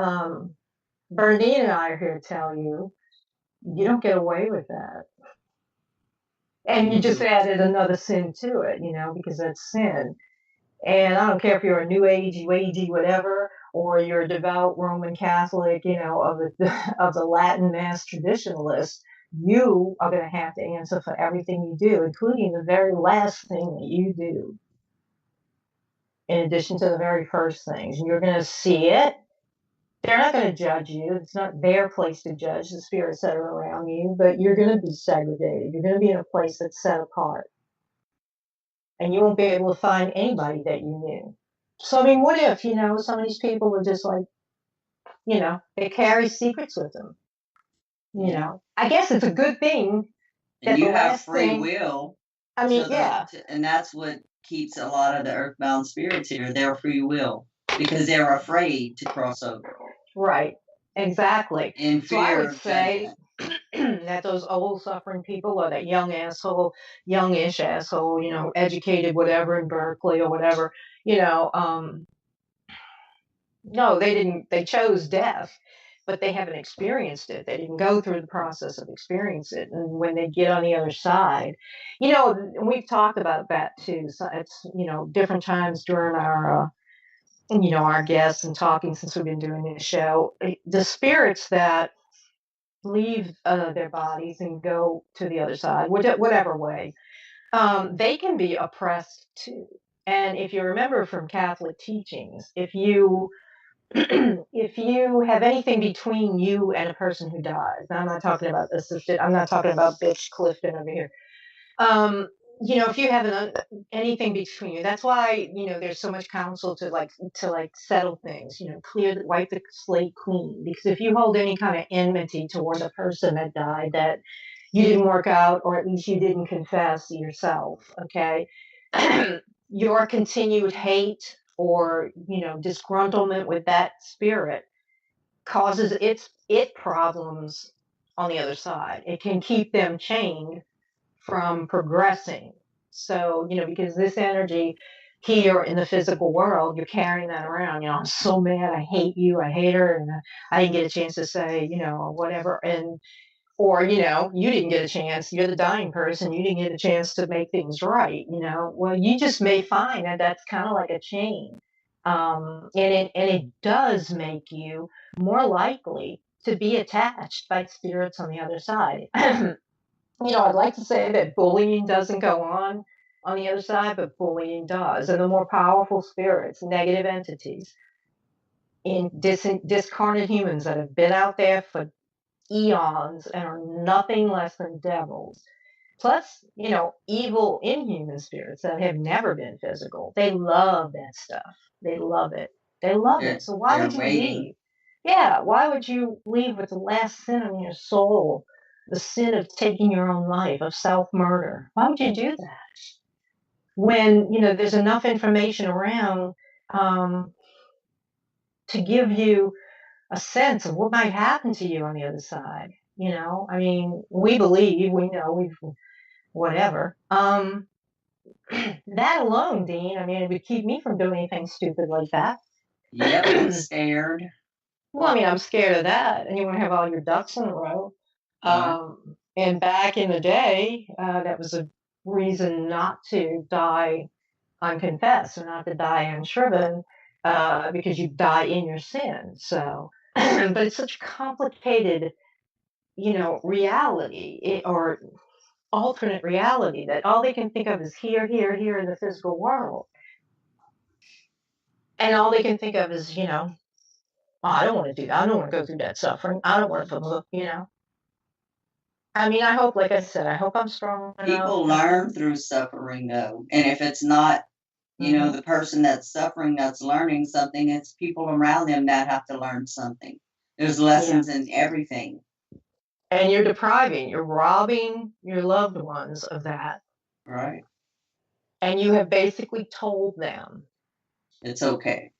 Bernadine and I are here to tell you, you don't get away with that. And you just added another sin to it, because that's sin. And I don't care if you're a New Agey, whatever, or you're a devout Roman Catholic, of the Latin Mass traditionalist, you are going to have to answer for everything you do, including the very last thing that you do, in addition to the very first things. And you're going to see it. They're not going to judge you. It's not their place to judge the spirits that are around you, but you're going to be segregated. You're going to be in a place that's set apart. And you won't be able to find anybody that you knew. So, I mean, what if, some of these people were just like, they carry secrets with them. I guess it's a good thing. And you have free will. I mean, and that's what keeps a lot of the earthbound spirits here, their free will. because they're afraid to cross over. Right. Exactly. In So I fear would of say judgment. that those old suffering people or that young asshole, youngish asshole, educated, whatever, in Berkeley or whatever, no, they didn't, they chose death, but they haven't experienced it. They didn't go through the process of experience it. And when they get on the other side, we've talked about that too. So it's, different times during our guests and talking since we've been doing this show, the spirits that leave their bodies and go to the other side, whatever way, they can be oppressed too. And if you remember from Catholic teachings, if you if you have anything between you and a person who dies, now I'm not talking about assisted, I'm not talking about bitch Clifton over here. Um, if you have anything between you, that's why there's so much counsel to settle things, wipe the slate clean. Because if you hold any kind of enmity toward a person that died that you didn't work out, or at least you didn't confess yourself, okay, your continued hate or disgruntlement with that spirit causes it problems on the other side. It can keep them chained from progressing. So, because this energy here in the physical world, you're carrying that around. I'm so mad. I hate you. I hate her. And I didn't get a chance to say, whatever. Or, you didn't get a chance. You're the dying person. You didn't get a chance to make things right. Well, you just may find that that's kind of like a chain. And it does make you more likely to be attached by spirits on the other side. I'd like to say that bullying doesn't go on the other side, but bullying does. And the more powerful spirits, negative entities, in discarnate humans that have been out there for eons and are nothing less than devils, plus, evil inhuman spirits that have never been physical, they love that stuff. They love it. They love it. So why would you leave? Yeah, why would you leave with the last sin in your soul? The sin of taking your own life, of self-murder. Why would you do that? When, there's enough information around to give you a sense of what might happen to you on the other side. I mean, we believe, we know, whatever. That alone, Dean, I mean, it would keep me from doing anything stupid like that. Yep, I'm scared. Well, I mean, I'm scared of that. And you want to have all your ducks in a row. And back in the day, that was a reason not to die unconfessed or not to die unshriven, because you die in your sin. So, but it's such complicated, reality or alternate reality that all they can think of is here, here, here in the physical world. And all they can think of is, oh, I don't want to do that. I don't want to go through that suffering. I don't want to, I mean, I hope, like I said, I hope I'm strong enough. People learn through suffering, though. And if it's not, the person that's suffering that's learning something, it's people around them that have to learn something. There's lessons in everything. And you're robbing your loved ones of that. Right. And you have basically told them, it's okay.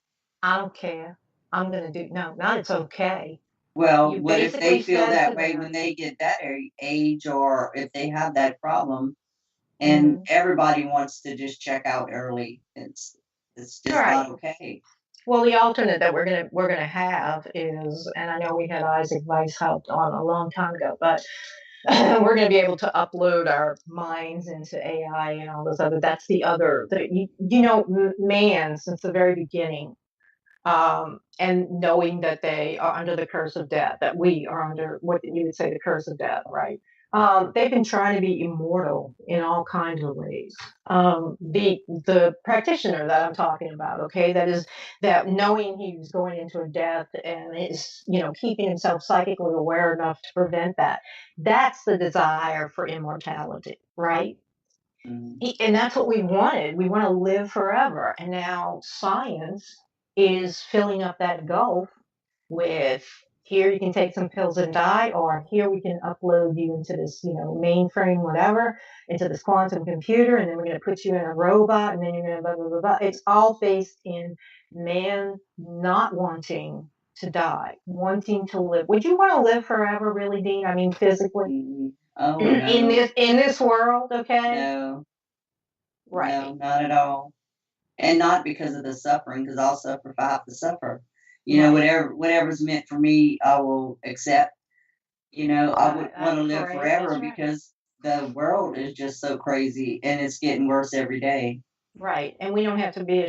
I don't care. I'm going to do, no, not it's okay. Well, what if they feel that way when they get that age, or if they have that problem and everybody wants to just check out early? It's just not okay. Well, the alternate that we're gonna have is, and I know we had Isaac Weishaupt on a long time ago, but we're going to be able to upload our minds into AI and all those other. That's the other. Man, since the very beginning, and knowing that they are under the curse of death, that we are under what you would say the curse of death, right? They've been trying to be immortal in all kinds of ways. The practitioner that I'm talking about, okay, that knowing he was going into a death and is, keeping himself psychically aware enough to prevent that. That's the desire for immortality, right? And that's what we wanted. We want to live forever. And now science is filling up that gulf with Here you can take some pills and die, or here we can upload you into this, mainframe, whatever, into this quantum computer, and then we're going to put you in a robot, and then you're going to blah, blah, blah, blah. It's all based in man not wanting to die, wanting to live. Would you want to live forever, really, Dean? I mean, physically? Oh, no. In this world, okay? No. Right. No, not at all. And not because of the suffering, because I'll suffer if I have to suffer. Whatever's meant for me, I will accept. I would want to live forever because the world is just so crazy and it's getting worse every day. Right. And we don't have to be,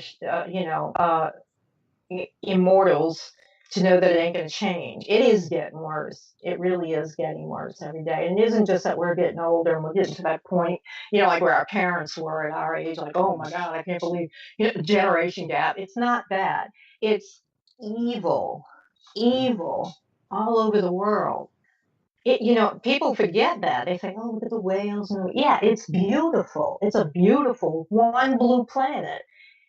immortals to know that it ain't going to change. It is getting worse. It really is getting worse every day. And it isn't just that we're getting older and we're getting to that point, like where our parents were at our age, like, oh my God, I can't believe the generation gap. It's not that. It's evil all over the world. People forget that. They say, oh, look at the whales. And yeah, it's beautiful. It's a beautiful one blue planet.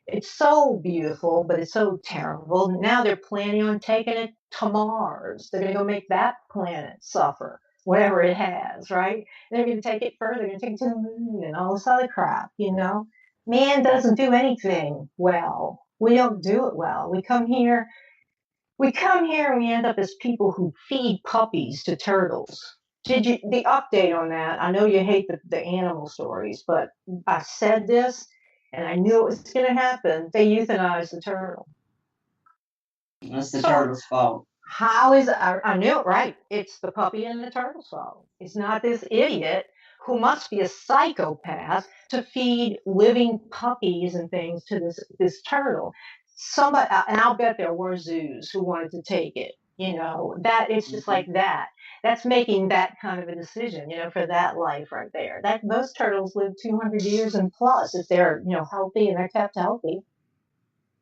It's so beautiful, but it's so terrible. Now they're planning on taking it to Mars. They're going to go make that planet suffer, whatever it has, right? And they're going to take it further. They're going to take it to the moon and all this other crap, Man doesn't do anything well. We don't do it well. We come here and we end up as people who feed puppies to turtles. The update on that? I know you hate the animal stories, but I said this and I knew it was going to happen. They euthanized the turtle. That's the turtle's fault. How is it? I knew it, right? It's the puppy and the turtle's fault. It's not this idiot who must be a psychopath to feed living puppies and things to this turtle. Somebody, and I'll bet there were zoos who wanted to take it. That it's just like that. That's making that kind of a decision, for that life right there. That most turtles live 200 years and plus if they're, healthy and they're kept healthy.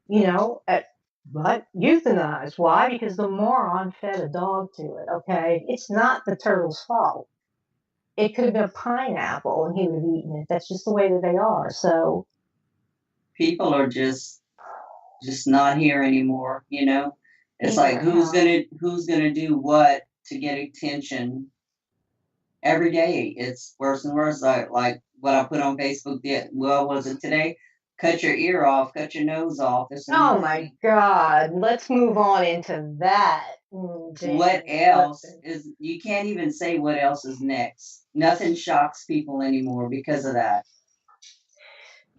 But euthanized. Why? Because the moron fed a dog to it. Okay, it's not the turtle's fault. It could have been a pineapple and he would have eaten it. That's just the way that they are. So people are just not here anymore. It's like who's gonna do what to get attention. Every day it's worse and worse. Like what I put on Facebook. Was it today? Cut your ear off, cut your nose off. Oh my God. Let's move on into that. What else is, you can't even say what else is next. Nothing shocks people anymore because of that.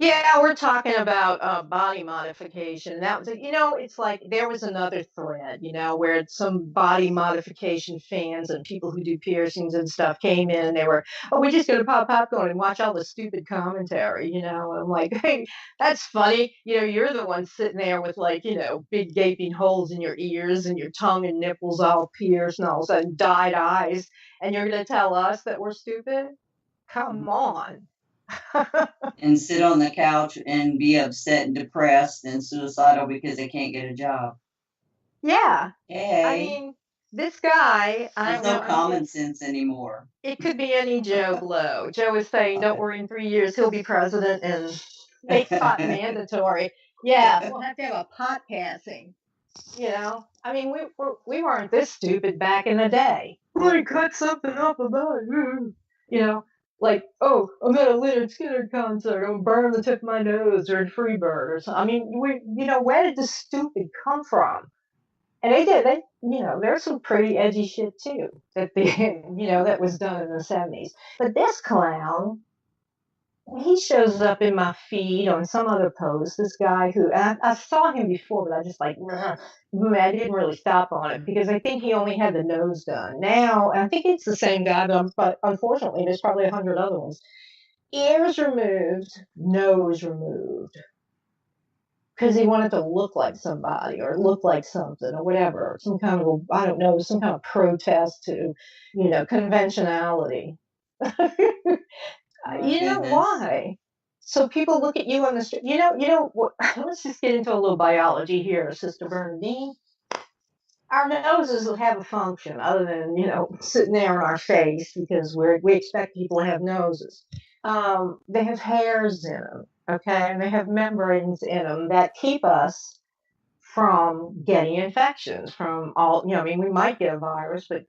Yeah, we're talking about body modification. That was, it's like there was another thread, where some body modification fans and people who do piercings and stuff came in and they were, oh, we're just going to pop popcorn and watch all the stupid commentary, And I'm like, hey, that's funny. You're the one sitting there with like, big gaping holes in your ears and your tongue and nipples all pierced and all of a sudden dyed eyes. And you're going to tell us that we're stupid? Come on. And sit on the couch and be upset and depressed and suicidal because they can't get a job. Yeah. Hey. I mean, this guy. There's no common sense anymore. It could be any Joe Blow. Joe is saying, don't worry, in 3 years he'll be president and make pot mandatory. Yeah, we'll have to have a pot passing. I mean, we weren't this stupid back in the day. We cut something up about it. Like, oh, I'm at a Leonard Skinner concert. I'm burn the tip of my nose or in Freebird or something. I mean, where did this stupid come from? And they did. There's some pretty edgy shit too that that was done in the 70s. But this clown, he shows up in my feed on some other post. This guy who I saw him before, but I just like I didn't really stop on it because I think he only had the nose done. Now I think it's the same guy, but unfortunately, there's probably 100 other ones. Ears removed, nose removed, because he wanted to look like somebody or look like something or whatever, some kind of I don't know, some kind of protest to conventionality. Why? So people look at you on the street. Let's just get into a little biology here, Sister Bernadine. Our noses have a function other than, sitting there on our face because we expect people to have noses. They have hairs in them, okay? And they have membranes in them that keep us from getting infections from all, I mean, we might get a virus, but,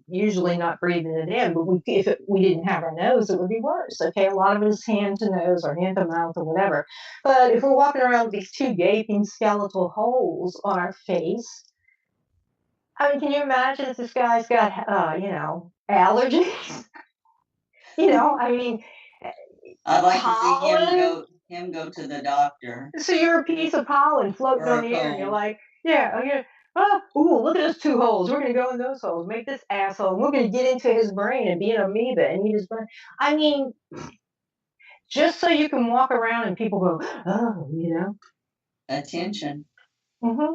usually not breathing it in. But if we didn't have our nose, it would be worse. Okay. A lot of it is hand to nose or hand to mouth or whatever. But if we're walking around with these two gaping skeletal holes on our face, I mean, can you imagine if this guy's got, allergies? I mean, I'd like pollen. to see him go to the doctor. So you're a piece of pollen floating on the air, and you're like, yeah, okay. Oh, ooh, look at those two holes. We're gonna go in those holes, make this asshole. We're gonna get into his brain and be an amoeba and eat his brain. I mean, just so you can walk around and people go, oh, Attention. Mm-hmm.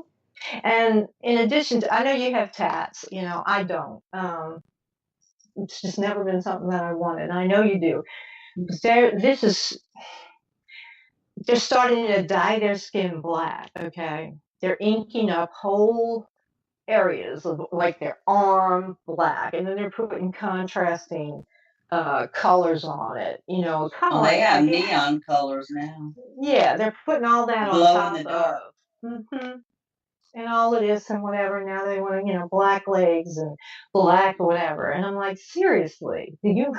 And in addition to, I know you have tats. I don't. It's just never been something that I wanted. And I know you do. They're starting to dye their skin black. Okay, they're inking up whole areas of like their arm black, and then they're putting contrasting colors on it. Kind of Well, they have neon colors now. Yeah, they're putting all that glow on top in the dark. Mm-hmm. And all it is and whatever. Now they want black legs and black whatever. And I'm like, seriously, do you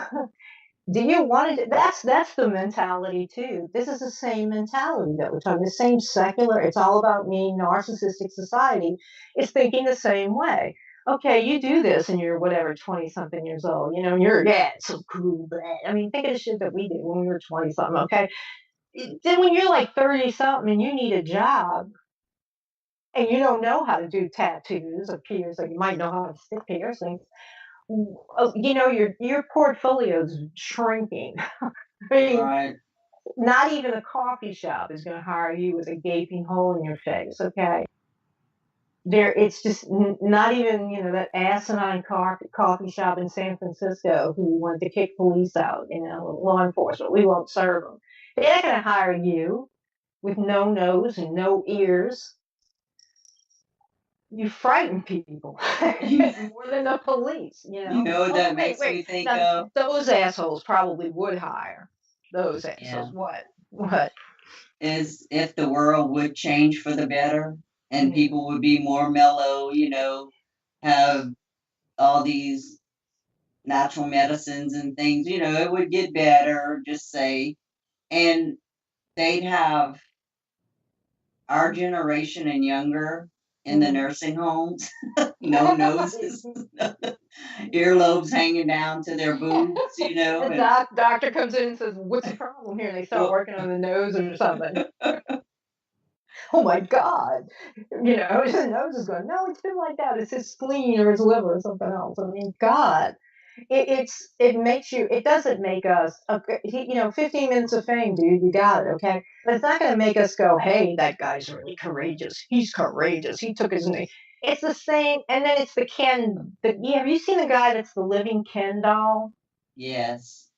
want to? That's the mentality too. This is the same mentality that we're talking. The same secular. It's all about me. Narcissistic society is thinking the same way. Okay, you do this, and you're whatever 20-something years old. And you're it's so cool. Blah. I mean, think of the shit that we did when we were 20-something. Okay, then when you're like 30-something and you need a job, and you don't know how to do tattoos or piercings, you might know how to stick piercings. Your portfolio's shrinking. I mean, Right. not even a coffee shop is going to hire you with a gaping hole in your face. Okay, it's just not even that asinine coffee shop in San Francisco who wanted to kick police out. Law enforcement. We won't serve them. They're not going to hire you with no nose and no ears. You frighten people more than the police. That makes me think of those assholes probably would hire those assholes. Yeah. What is if the world would change for the better and people would be more mellow, have all these natural medicines and things, it would get better, just say, and they'd have our generation and younger in the nursing homes, no noses, earlobes hanging down to their boobs, The doctor comes in and says, "What's the problem here?" And they start working on the nose or something. Oh my God! His nose is going. No, it's been like that. It's his spleen or his liver or something else. I mean, God. It makes you. It doesn't make us. 15 minutes of fame, dude. You got it, okay. But it's not going to make us go, "Hey, that guy's really courageous. He's courageous. He took his name." It's the same. And then it's the Ken. Have you seen the guy that's the living Ken doll? Yes.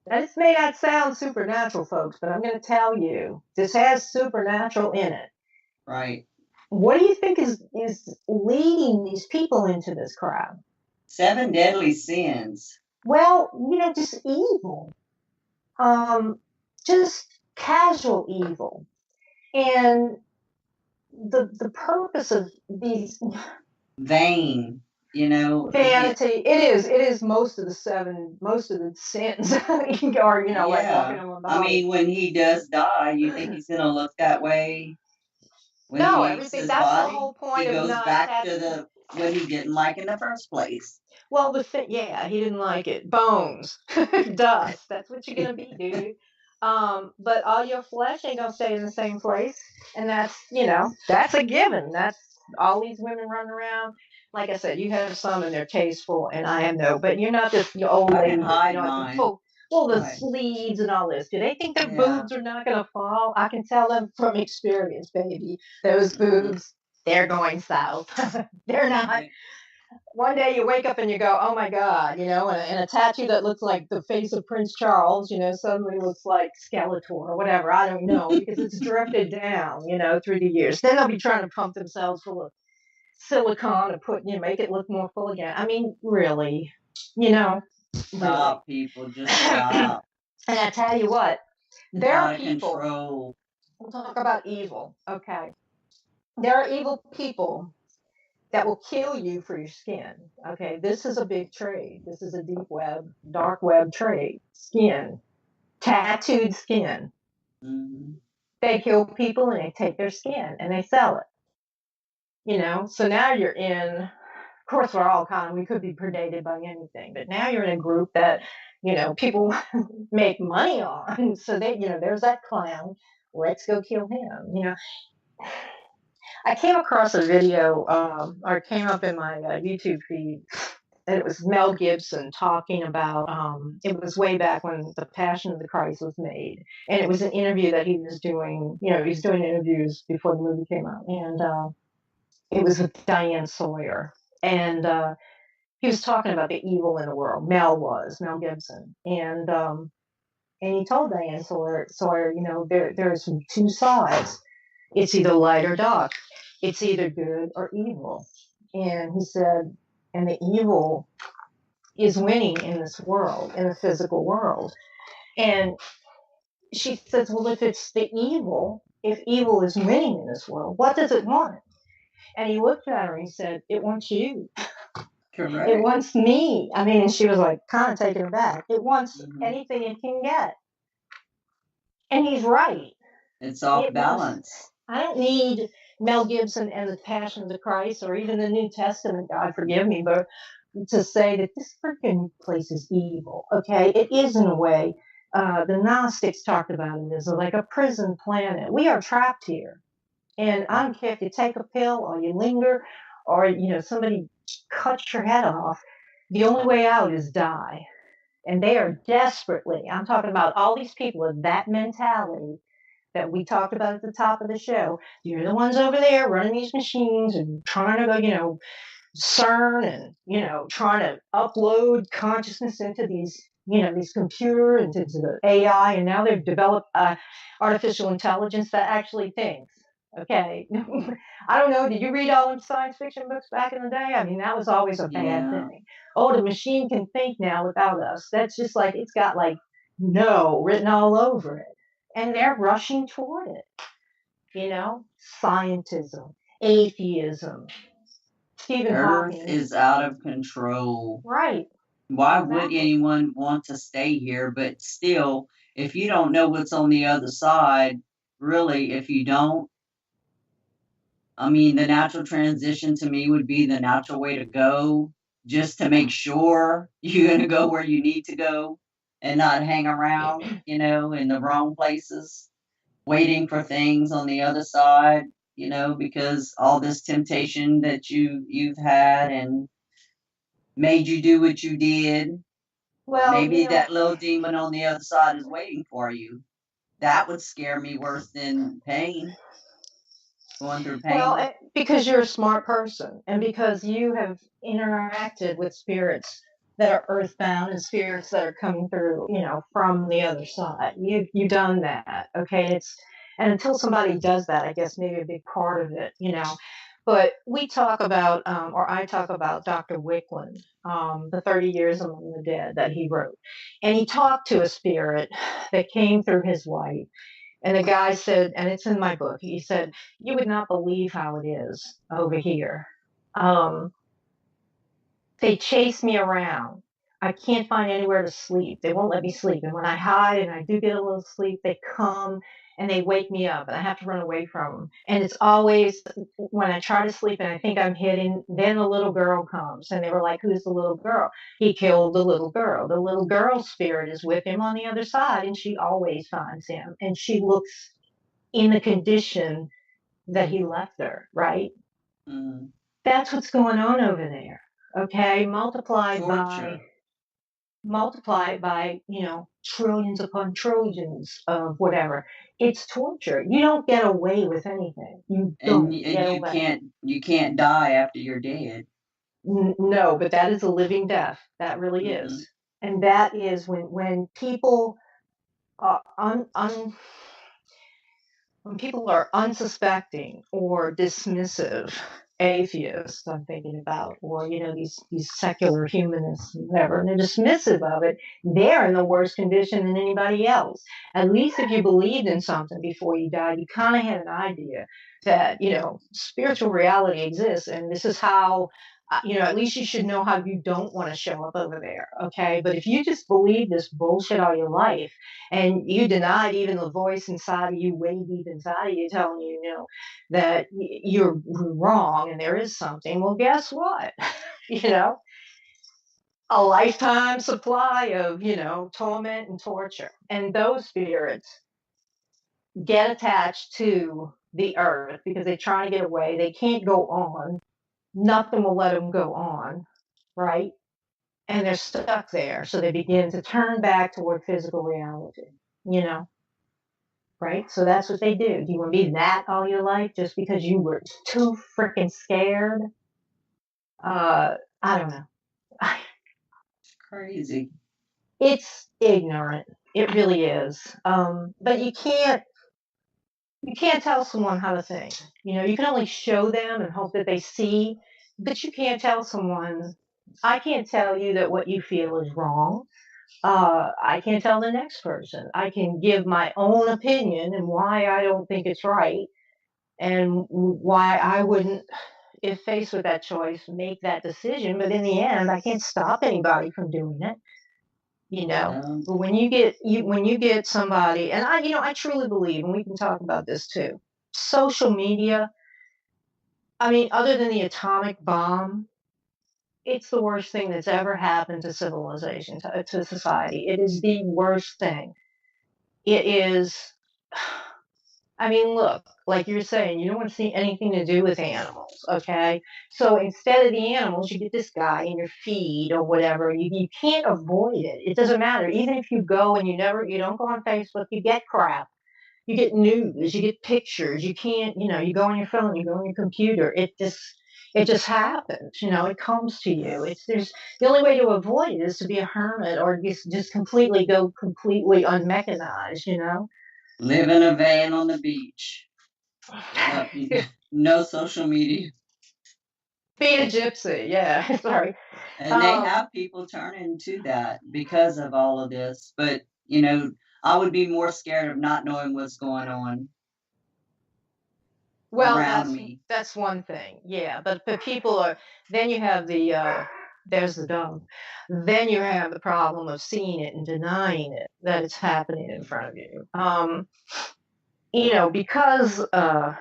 Now, this may not sound supernatural, folks, but I'm going to tell you, this has supernatural in it. Right. What do you think is leading these people into this crowd? 7 deadly sins. Well, just evil. Just casual evil. And the purpose of these vain, vanity. It is most of the sins are, like walking on the body. I mean, when he does die, you think he's gonna look that way? No, everything. That's body, the whole point. He goes back to what he didn't like in the first place. Well, he didn't like it. Bones, dust. That's what you're gonna be, dude. But all your flesh ain't gonna stay in the same place, and that's that's a given. That's all these women running around. Like I said, you have some and they're tasteful, and I have no. But you're not this old lady. The sleeves and all this. Do they think their boobs are not gonna fall? I can tell them from experience, baby. Those boobs, they're going south. They're not. One day you wake up and you go, oh my God, and a tattoo that looks like the face of Prince Charles, suddenly looks like Skeletor or whatever. I don't know, because it's drifted down, through the years. Then they'll be trying to pump themselves full of silicone to make it look more full again. I mean, really, Stop, people, just stop. And I tell you what, there are people. Control. We'll talk about evil, okay? There are evil people that will kill you for your skin. Okay, this is a big trade. This is a deep web, dark web trade. Skin, tattooed skin. Mm-hmm. They kill people and they take their skin and they sell it. So now you're in. Of course, we're all we could be predated by anything, but now you're in a group that, people make money on. So there's that clown. Let's go kill him. I came across a video, or it came up in my YouTube feed, and it was Mel Gibson talking about, it was way back when The Passion of the Christ was made. And it was an interview that he was doing, he was doing interviews before the movie came out. And it was with Diane Sawyer. And he was talking about the evil in the world. Mel Gibson. And he told Diane Sawyer, there's two sides. It's either light or dark. It's either good or evil. And he said, and the evil is winning in this world, in the physical world. And she says, well, if evil is winning in this world, what does it want? And he looked at her and he said, it wants you. Correct. It wants me. And she was like kind of taken aback. It wants anything it can get. And he's right. It's off balance. I don't need Mel Gibson and The Passion of the Christ or even the New Testament, God forgive me, but to say that this freaking place is evil. Okay, it is in a way. The Gnostics talked about it as like a prison planet. We are trapped here. And I don't care if you take a pill or you linger or, somebody cuts your head off. The only way out is die. And they are desperately, I'm talking about all these people with that mentality that we talked about at the top of the show. You're the ones over there running these machines and trying to go, CERN and, trying to upload consciousness into these computer, into the AI, and now they've developed artificial intelligence that actually thinks. Okay. I don't know. Did you read all them science fiction books back in the day? That was always a bad thing. Oh, the machine can think now without us. That's just like, it's got like no written all over it. And they're rushing toward it. Scientism, atheism. Stephen Earth Hawking is out of control. Right. Why would anyone want to stay here? But still, if you don't know what's on the other side, really, if you don't, the natural transition to me would be the natural way to go, just to make sure you're going to go where you need to go and not hang around, in the wrong places, waiting for things on the other side, because all this temptation that you've had and made you do what you did. Well, maybe that little demon on the other side is waiting for you. That would scare me worse than pain. Going through pain. Well, because you're a smart person and because you have interacted with spirits that are earthbound and spirits that are coming through, from the other side. You've done that. Okay. And until somebody does that, I guess maybe a big part of it, But we talk about, or I talk about Dr. Wicklund, the 30 Years Among the Dead that he wrote. And he talked to a spirit that came through his wife. And the guy said, and it's in my book, he said, you would not believe how it is over here. They chase me around. I can't find anywhere to sleep. They won't let me sleep. And when I hide and I do get a little sleep, they come and they wake me up and I have to run away from them. And it's always when I try to sleep and I think I'm hidden, then the little girl comes. And they were like, who's the little girl? He killed the little girl. The little girl's spirit is with him on the other side and she always finds him. And she looks in the condition that he left her, right? Mm. That's what's going on over there. Okay, multiplied by, trillions upon trillions of whatever. It's torture. You don't get away with anything. You can't die after you're dead. No, but that is a living death. That really is. And that is when people are when people are unsuspecting or dismissive atheists I'm thinking about, or these secular humanists, and whatever, and they're dismissive of it. They're in the worse condition than anybody else. At least if you believed in something before you died, you kind of had an idea that spiritual reality exists, and this is how. At least you should know how you don't want to show up over there, okay? But if you just believe this bullshit all your life, and you denied even the voice inside of you, way deep inside of you, telling you, that you're wrong and there is something, well, guess what? A lifetime supply of, torment and torture. And those spirits get attached to the earth because they're trying to get away. They can't go on. Nothing will let them go on, right? And they're stuck there. So they begin to turn back toward physical reality, right? So that's what they do. Do you want to be that all your life just because you were too freaking scared? I don't know. It's crazy. It's ignorant. It really is. But you can't tell someone how to think. You can only show them and hope that they see, but you can't tell someone. I can't tell you that what you feel is wrong. I can't tell the next person. I can give my own opinion and why I don't think it's right, and why I wouldn't, if faced with that choice, make that decision. But in the end, I can't stop anybody from doing it. But when you get somebody, and I truly believe, and we can talk about this too, social media, I mean, other than the atomic bomb, it's the worst thing that's ever happened to civilization, to society. It is the worst thing. It is. I mean, look, like you're saying, you don't want to see anything to do with animals, okay? So instead of the animals, you get this guy in your feed or whatever. You can't avoid it. It doesn't matter. Even if you go and you don't go on Facebook, you get crap. You get news, you get pictures. You can't, you go on your phone, you go on your computer. It just happens, it comes to you. The only way to avoid it is to be a hermit or just go completely unmechanized. Live in a van on the beach. No social media. Be a gypsy, yeah. Sorry. And they have people turning to that because of all of this. But, I would be more scared of not knowing what's going on. Well, around me. That's one thing, yeah. But people are. Then you have there's the dumb. Then you have the problem of seeing it and denying it that it's happening in front of you. Because I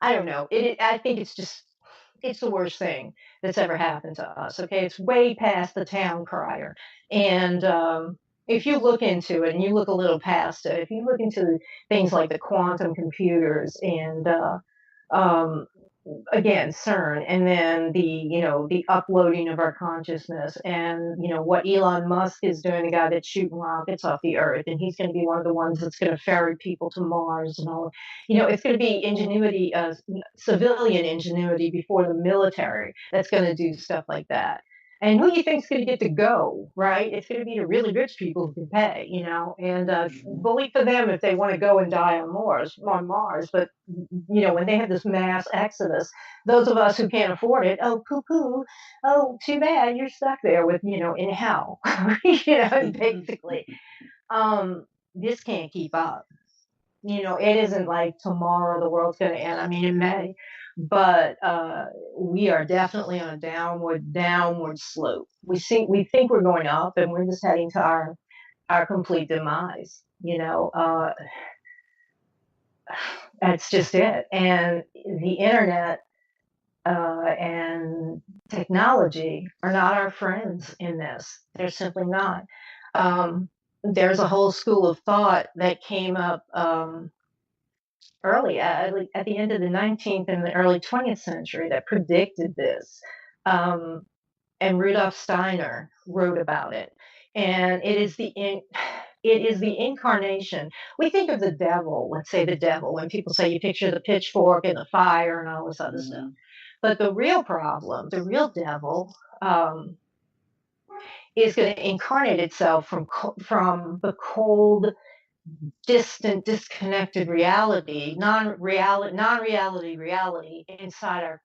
don't know. I think it's the worst thing that's ever happened to us. Okay, it's way past the town crier. And if you look into it and you look a little past it, if you look into things like the quantum computers and um, again CERN, and then the uploading of our consciousness, and what Elon Musk is doing, the guy that's shooting rockets off the earth, and he's going to be one of the ones that's going to ferry people to Mars and all. It's going to be ingenuity, civilian ingenuity before the military that's going to do stuff like that. And who do you think's going to get to go, right? It's going to be the really rich people who can pay, and bully for them if they want to go and die on Mars. But when they have this mass exodus, those of us who can't afford it, oh, poo-poo, oh, too bad, you're stuck there with, in hell, basically. This can't keep up. It isn't like tomorrow the world's going to end. I mean, it may, but we are definitely on a downward slope. We think we're going up, and we're just heading to our complete demise. That's just it. And the internet and technology are not our friends in this. They're simply not. There's a whole school of thought that came up early, at the end of the 19th and the early 20th century, that predicted this. And Rudolf Steiner wrote about it. And it is the incarnation. We think of the devil, let's say the devil, when people say you picture the pitchfork and the fire and all this other stuff. But the real problem, the real devil, is going to incarnate itself from the cold distant, disconnected reality, non-reality reality inside our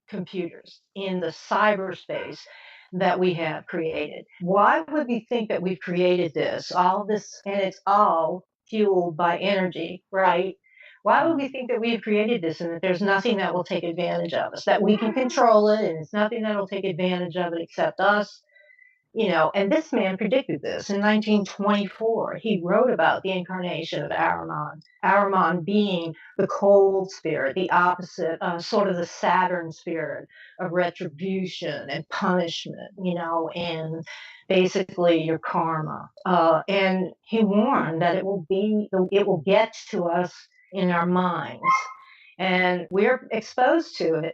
computers in the cyberspace that we have created. Why would we think that we've created this? All this, and it's all fueled by energy, right? Why would we think that we've created this and that there's nothing that will take advantage of us, that we can control it and it's nothing that will take advantage of it except us? And this man predicted this in 1924. He wrote about the incarnation of Ahriman. Ahriman being the cold spirit, the opposite, sort of the Saturn spirit of retribution and punishment, and basically your karma. And he warned that it will get to us in our minds, and we're exposed to it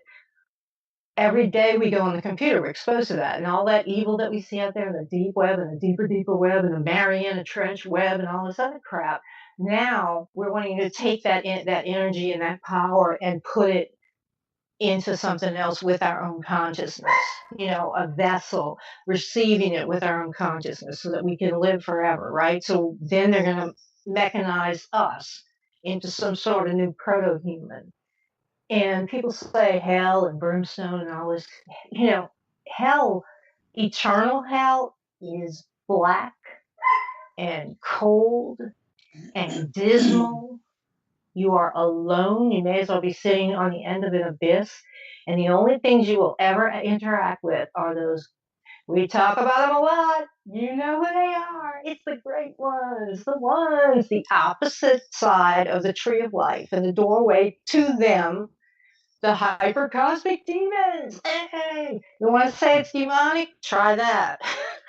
every day we go on the computer, we're exposed to that. And all that evil that we see out there in the deep web and the deeper web and the Mariana Trench web and all this other crap. Now we're wanting to take that energy and that power and put it into something else with our own consciousness, a vessel, receiving it with our own consciousness so that we can live forever, right? So then they're going to mechanize us into some sort of new proto-human. And people say hell and brimstone and all this, hell, eternal hell is black and cold and dismal. You are alone. You may as well be sitting on the end of an abyss. And the only things you will ever interact with are those. We talk about them a lot. You know who they are. It's the great ones, the opposite side of the tree of life, and the doorway to them, the hypercosmic demons. Hey, you want to say it's demonic? Try that.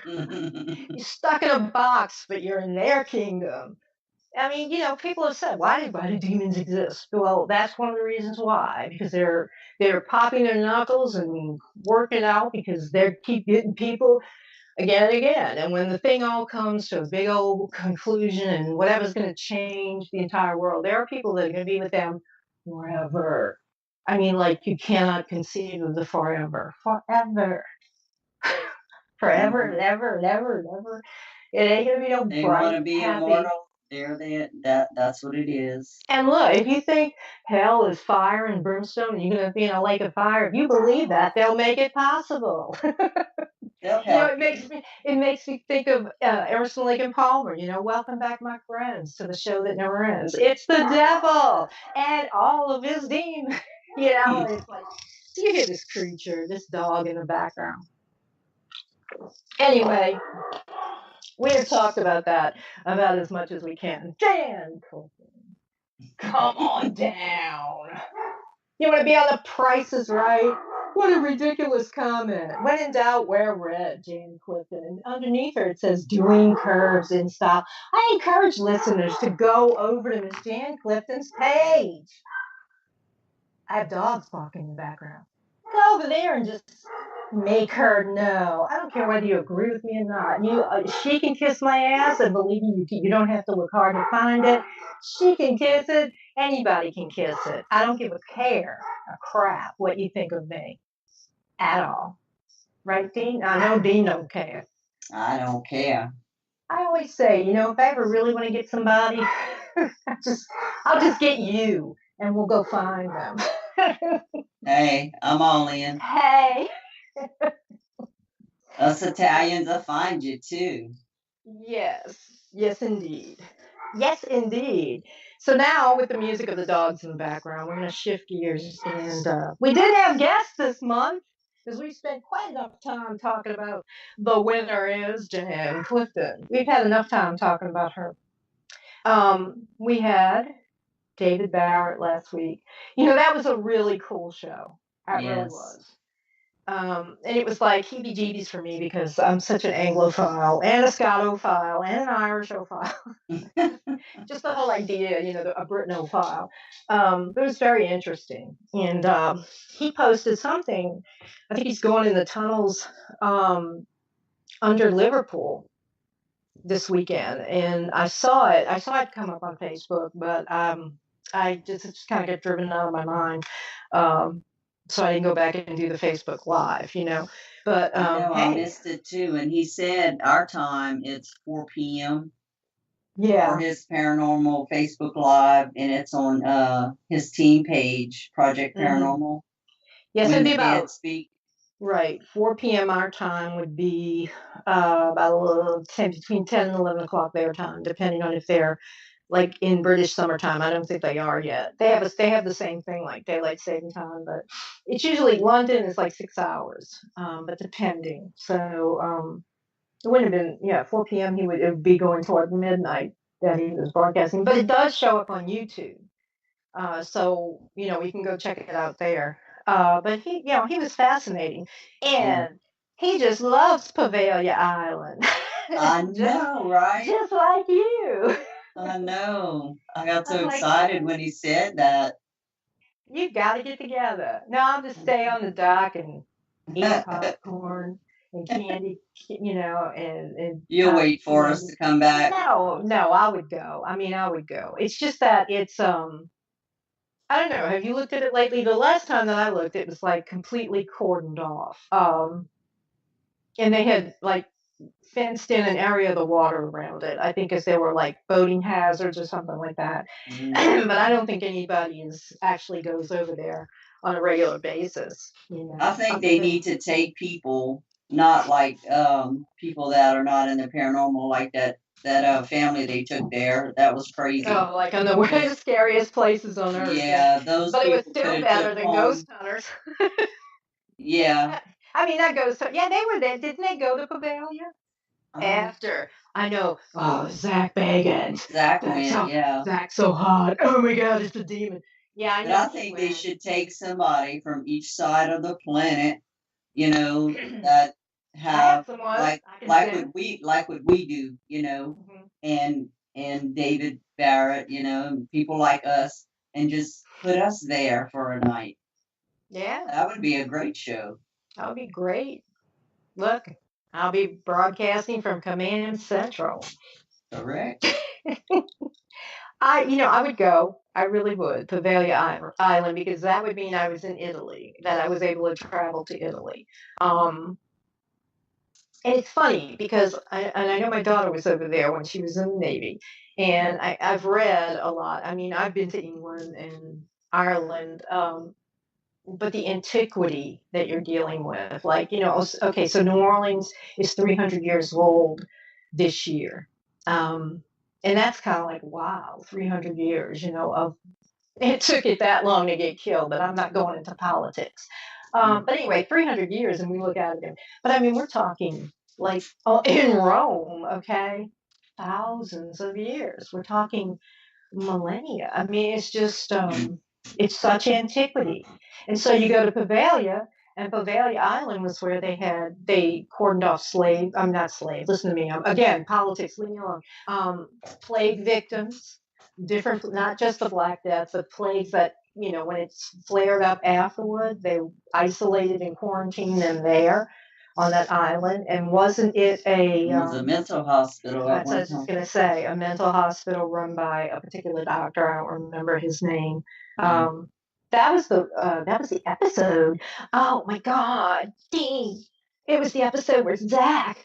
You're stuck in a box, but you're in their kingdom. I mean, people have said, why do demons exist? Well, that's one of the reasons why, because they're popping their knuckles and working out because they keep getting people again and again. And when the thing all comes to a big old conclusion and whatever's going to change the entire world, there are people that are going to be with them forever. I mean, like, you cannot conceive of the forever. Forever. Forever and ever and ever and ever. It ain't going to be no They bright, want to be happy. immortal. That's what it is. And look, if you think hell is fire and brimstone and you're going to be in a lake of fire, if you believe that, they'll make it possible. They'll help. It makes me think of Emerson, Lake and Palmer. Welcome back, my friends, to the show that never ends. It's the devil and all of his demons. And it's like, you hear this creature, this dog in the background. Anyway, we have talked about that about as much as we can. Dan, come on down. You want to be on The Price is Right? What a ridiculous comment. When in doubt, wear red, Jane Clifton. And underneath her, it says, doing curves in style. I encourage listeners to go over to Miss Jane Clifton's page. I have dogs barking in the background. Go over there and just make her know. I don't care whether you agree with me or not. She can kiss my ass, and believe me, you don't have to look hard to find it. She can kiss it. Anybody can kiss it. I don't give a crap what you think of me at all. Right, Dean? I know Dean don't care. I don't care. I always say, if I ever really want to get somebody, I'll just get you, and we'll go find them. Hey, I'm all in. Hey. Us Italians will find you too. Yes, indeed. Yes, indeed. So now, with the music of the dogs in the background, we're going to shift gears. And we did have guests this month, because we spent quite enough time talking about the winner is Jan Clifton. We've had enough time talking about her. We had David Barrett last week. That was a really cool show. It really was. And it was like heebie-jeebies for me because I'm such an Anglophile and a Scotophile and an Irishophile. Just the whole idea, a Britnophile. It was very interesting. And he posted something. I think he's going in the tunnels under Liverpool this weekend. And I saw it come up on Facebook, but it just kind of got driven out of my mind. So I didn't go back and do the Facebook Live, But I missed it too. And he said our time it's 4 p.m. Yeah. For his paranormal Facebook Live, and it's on his team page, Project Paranormal. Yes, when it'd be the dead about speak. right. 4 p.m. our time would be about 10 between 10 and 11 o'clock their time, depending on if they're like in British summertime. I don't think they are yet. They have the same thing like daylight saving time, but it's usually London is like 6 hours, but depending. So it wouldn't have been 4 p.m. It would be going toward midnight that he was broadcasting, but it does show up on YouTube. So we can go check it out there. But he was fascinating, and he just loves Pavelia Island. I know, right? Just like you. I know. I got so I'm like, excited when he said that. you got to get together. No, I'll just stay on the dock and eat popcorn and candy, and You'll wait for us to come back. No, I would go. I mean, I would go. It's just that it's I don't know. Have you looked at it lately? The last time that I looked, it was like completely cordoned off. And they had like fenced in an area of the water around it. I think as there were like boating hazards or something like that. But I don't think anybody actually goes over there on a regular basis. I think they need to take people, not like people that are not in the paranormal, like that family they took there. That was crazy. Oh, like on the scariest places on earth. Yeah, those. But it was people still better than ghost hunters. Yeah. I mean, that goes to, yeah, they were there. Didn't they go to Pavalia? After. I know. Oh, Zach Bagans. Zach went, yeah. Zach's so hot. Oh my God, it's a demon. Yeah, I know. But I think they should take somebody from each side of the planet, that have like what we do, and David Barrett, and people like us, and just put us there for a night. Yeah. That would be a great show. That would be great. Look, I'll be broadcasting from Command Central. Correct. I would go. I really would. Pavelia Island, because that would mean I was in Italy, that I was able to travel to Italy. And it's funny because I know my daughter was over there when she was in the Navy, and I've read a lot. I mean, I've been to England and Ireland, but the antiquity that you're dealing with, like, okay, so New Orleans is 300 years old this year. And that's kind of like, wow, 300 years, of it took it that long to get killed, but I'm not going into politics. But anyway, 300 years, and we look at it. But I mean, we're talking like in Rome, okay, thousands of years. We're talking millennia. I mean, it's just, it's such antiquity. And so you go to Pavalia, and Pavalia Island was where they cordoned off I'm not slave, listen to me, again, politics, leave me alone. Plague victims, different, not just the Black Death, but plagues that, when it's flared up afterward, they isolated and quarantined them there on that island. And wasn't it it was a mental hospital? That's what I was just going to say, a mental hospital run by a particular doctor. I don't remember his name. That was the episode. Oh my God, Dean! It was the episode where Zach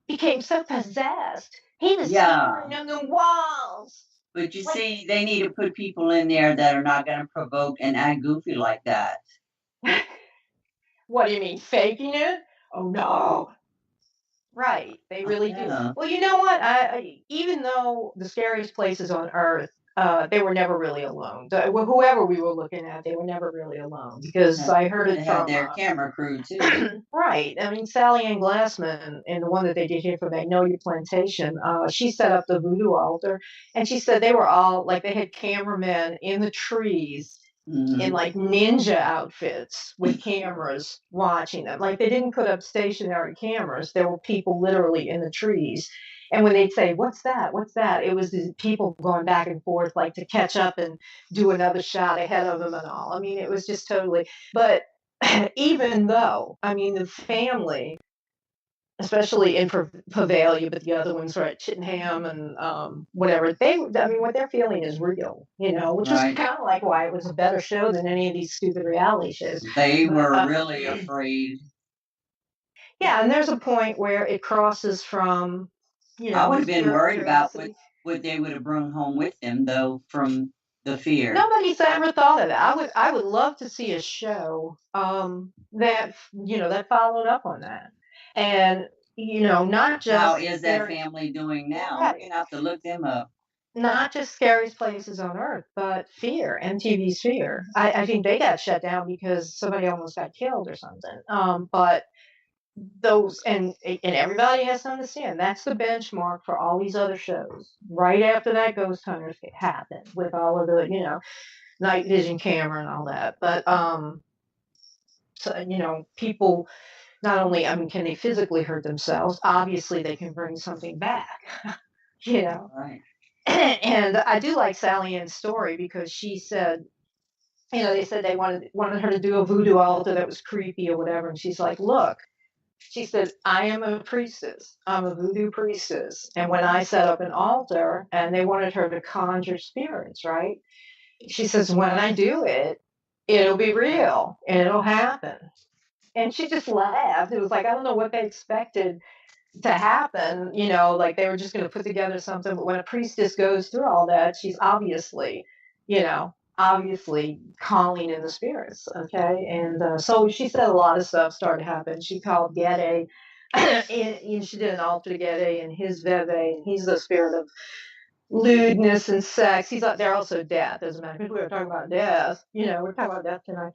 became so possessed. He was staring on the walls. But you see, they need to put people in there that are not going to provoke and act goofy like that. What do you mean, faking it? Oh no. Right, they really do. Well, you know what? Even though the scariest places on Earth, they were never really alone. Whoever we were looking at, they were never really alone, because I heard it from their camera crew too. Right. I mean, Sally Ann Glassman, and the one that they did here for Magnolia Plantation, she set up the voodoo altar, and she said they were all like, they had cameramen in the trees. In like ninja outfits with cameras watching them. Like, they didn't put up stationary cameras. There were people literally in the trees. And when they'd say, "What's that? What's that?" It was these people going back and forth, like to catch up and do another shot ahead of them and all. I mean, it was just totally, but even though, I mean, the family, especially in Pavalia, but the other ones are at Chittenham and whatever. What they're feeling is real, which is kind of like why it was a better show than any of these stupid reality shows. They were really afraid. Yeah, and there's a point where it crosses from, I would have been worried about what they would have brought home with them, though, from the fear. Nobody's ever thought of that. I would love to see a show that that followed up on that, and not just how is that family doing now? Right. We're gonna have to look them up. Not just scariest places on earth, but Fear, MTV's Fear. I think they got shut down because somebody almost got killed or something. But those and everybody has to understand that's the benchmark for all these other shows. Right after that, Ghost Hunters happened with all of the night vision camera and all that. But so people not only can they physically hurt themselves? Obviously, they can bring something back. Right. And I do like Sally Ann's story because she said, they said they wanted her to do a voodoo altar that was creepy or whatever, and she's like, look. She said, I am a priestess. I'm a voodoo priestess. And when I set up an altar and they wanted her to conjure spirits, right? She says, when I do it, it'll be real and it'll happen. And she just laughed. It was like, I don't know what they expected to happen, like they were just going to put together something. But when a priestess goes through all that, she's obviously calling in the spirits. Okay. And so she said a lot of stuff started to happen. She called Gede, and she did an altar to Gede and his Veve, and he's the spirit of lewdness and sex. He's up there also death, as a matter of fact. We were talking about death, we're talking about death tonight.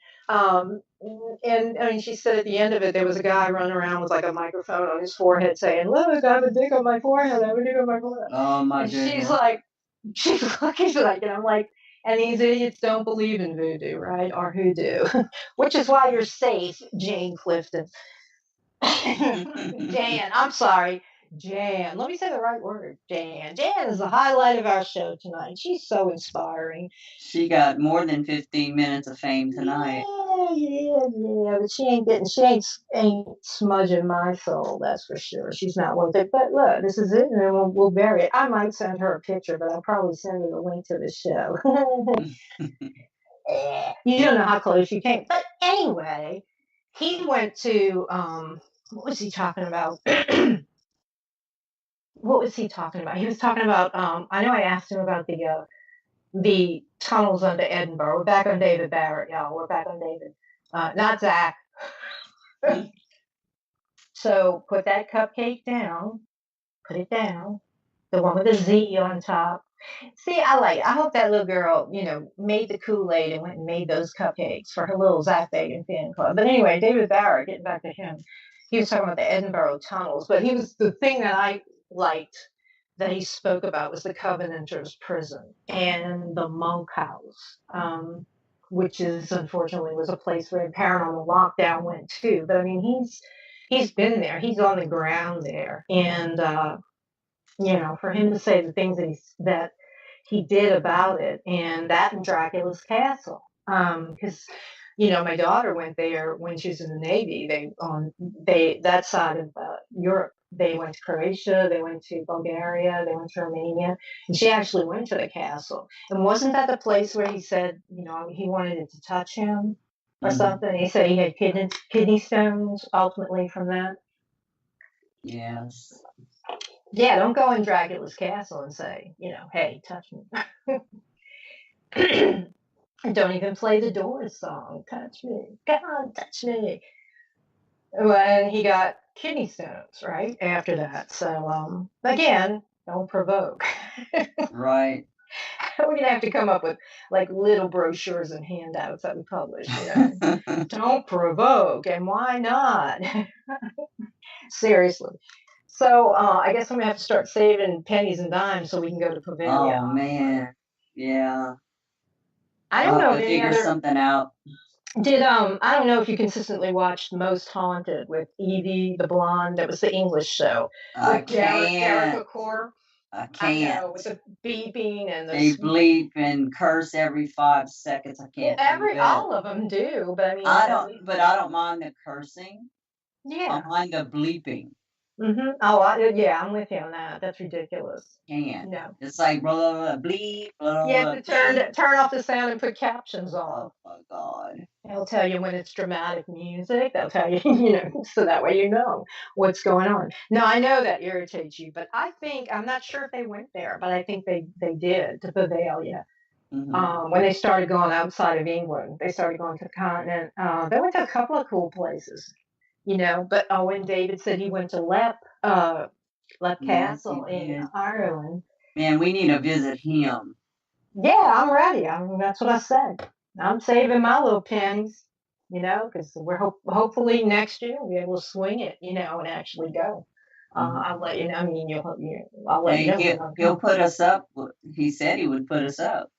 And I mean, she said at the end of it, there was a guy running around with like a microphone on his forehead saying, look, I have a dick on my forehead. I have a dick on my forehead. Oh my goodness. She's looking like, and I'm like, and these idiots don't believe in voodoo, right? Or hoodoo, which is why you're safe, Jane Clifton. Jan, I'm sorry. Jan, let me say the right word. Jan. Jan is the highlight of our show tonight. She's so inspiring. She got more than 15 minutes of fame tonight. Yeah. But she ain't smudging my soul, that's for sure. She's not worth it. But look, this is it, and then we'll bury it. I might send her a picture, but I'll probably send her the link to the show. You don't know how close you came. But anyway, he went to what was he talking about? What was he talking about? He was talking about, I know I asked him about the tunnels under Edinburgh. We're back on David Barrett, y'all. We're back on David. Not Zach. So put that cupcake down. Put it down. The one with the Z on top. See, I hope that little girl, made the Kool-Aid and went and made those cupcakes for her little Zach Bagan fan club. But anyway, David Barrett, getting back to him, he was talking about the Edinburgh tunnels. But the thing that I liked that he spoke about was the Covenanters prison and the monk house, which is unfortunately was a place where paranormal lockdown went too. But I mean, he's been there. He's on the ground there, and for him to say the things that he did about it, and that in Dracula's castle, because my daughter went there when she was in the Navy. They that side of Europe. They went to Croatia, they went to Bulgaria, they went to Romania, and she actually went to the castle. And wasn't that the place where he said, he wanted it to touch him or something? He said he had kidney stones ultimately from that. Yes. Yeah, don't go in Dracula's castle and say, hey, touch me. And don't even play the Doors song, touch me. Come on, touch me. When he got kidney stones, right, after that. So, again, don't provoke. Right. We're going to have to come up with, like, little brochures and handouts that we publish. Don't provoke, and why not? Seriously. So, I guess I'm going to have to start saving pennies and dimes so we can go to Pavilion. Oh, man. Yeah. I don't know if figure something out. I don't know if you consistently watched Most Haunted with Evie the Blonde. That was the English show. I can't. Garrick Core. I can't. I know, with the beeping and the... They bleep and curse every 5 seconds. I can't. All of them do, but I mean... I don't mind the cursing. Yeah. I mind the bleeping. Oh, yeah, I'm with you on that. That's ridiculous. Can't. No. It's like blah blah blah bleep blah You have blah to bleep. turn off the sound and put captions on. Oh my God. They'll tell you when it's dramatic music. They'll tell you, so that way you know what's going on. Now I know that irritates you, but I'm not sure if they went there, but I think they did to Bavaria. When they started going outside of England, they started going to the continent. They went to a couple of cool places, But when David said he went to Lep Yes, he Castle in did. Ireland. Man, we need to visit him. Yeah, I'm ready. That's what I said. I'm saving my little pennies, because we're hopefully next year we'll be able to swing it, and actually go. I'll let you know. I mean, I'll let you Hey, know when I he'll come. put us up. He said he would put us up.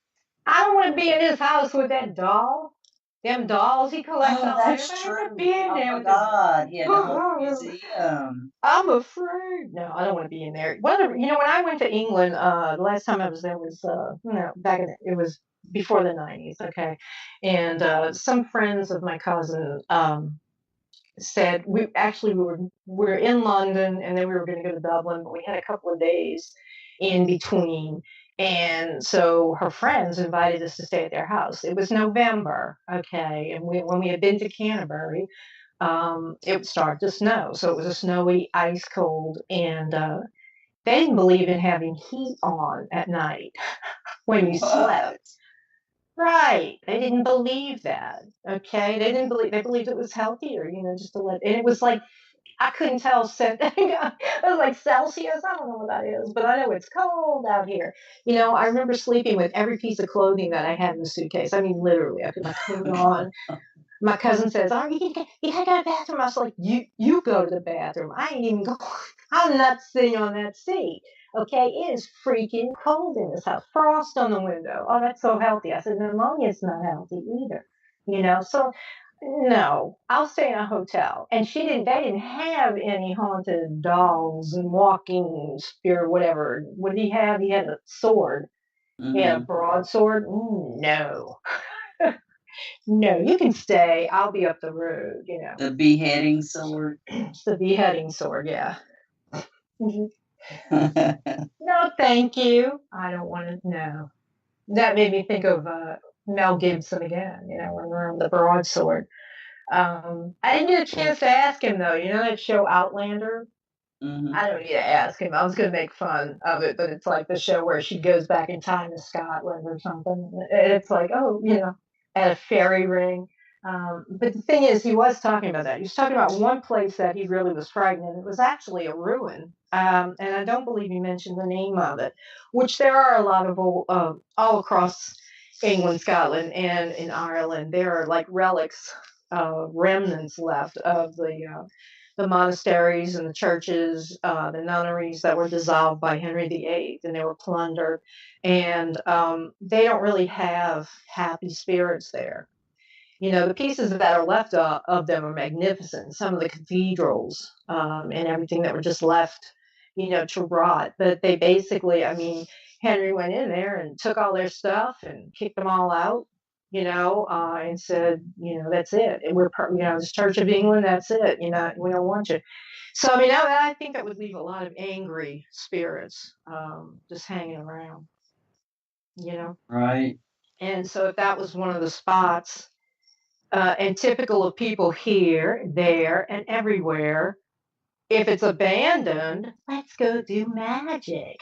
I don't want to be in his house with that doll. Them dolls he collects Oh, all that's over. I want to true. be in I there with the. forgot. He had the whole museum. I'm afraid. No, I don't want to be in there. Whether when I went to England, the last time I was there was back it was before the '90s. Okay, and some friends of my cousin said we were in London and then we were going to go to Dublin, but we had a couple of days in between. And so her friends invited us to stay at their house. It was November, okay, and when we had been to Canterbury, it started to snow. So it was a snowy, ice cold, and they didn't believe in having heat on at night when you slept. What? Right. They didn't believe that. Okay. They believed it was healthier, just to and it was like, I couldn't tell, it was like Celsius. I don't know what that is, but I know it's cold out here. I remember sleeping with every piece of clothing that I had in the suitcase. I mean, literally, I put my coat on. My cousin says, "Oh, you gotta go to the bathroom." I was like, "You go to the bathroom. I ain't even going. I'm not sitting on that seat. Okay, it is freaking cold in this house. Frost on the window. Oh, that's so healthy." I said, "Pneumonia's not healthy either." So no, I'll stay in a hotel. And they didn't have any haunted dolls and walking spirit, whatever. What did he have? He had a sword. He had a broadsword. No. No, you can stay. I'll be up the road. The beheading sword. It's the beheading sword, yeah. Mhm. No, thank you. I don't want to. No. That made me think of Mel Gibson again, when we're on the broadsword. I didn't get a chance to ask him, though. You know that show Outlander? I don't need to ask him. I was going to make fun of it, but it's like the show where she goes back in time to Scotland or something. And it's like, oh, at a fairy ring. But the thing is, he was talking about that. He was talking about one place that he really was frightened, and it was actually a ruin. And I don't believe he mentioned the name of it, which there are a lot of all across England, Scotland, and in Ireland. There are like relics, remnants left of the monasteries and the churches, the nunneries that were dissolved by Henry VIII, and they were plundered. And they don't really have happy spirits there. The pieces that are left of them are magnificent. Some of the cathedrals and everything that were just left, to rot. But they basically, I mean, Henry went in there and took all their stuff and kicked them all out, and said, that's it. And this Church of England, that's it. We don't want you. So, I mean, I think that would leave a lot of angry spirits just hanging around, Right. And so if that was one of the spots, and typical of people here, there, and everywhere. If it's abandoned, let's go do magic.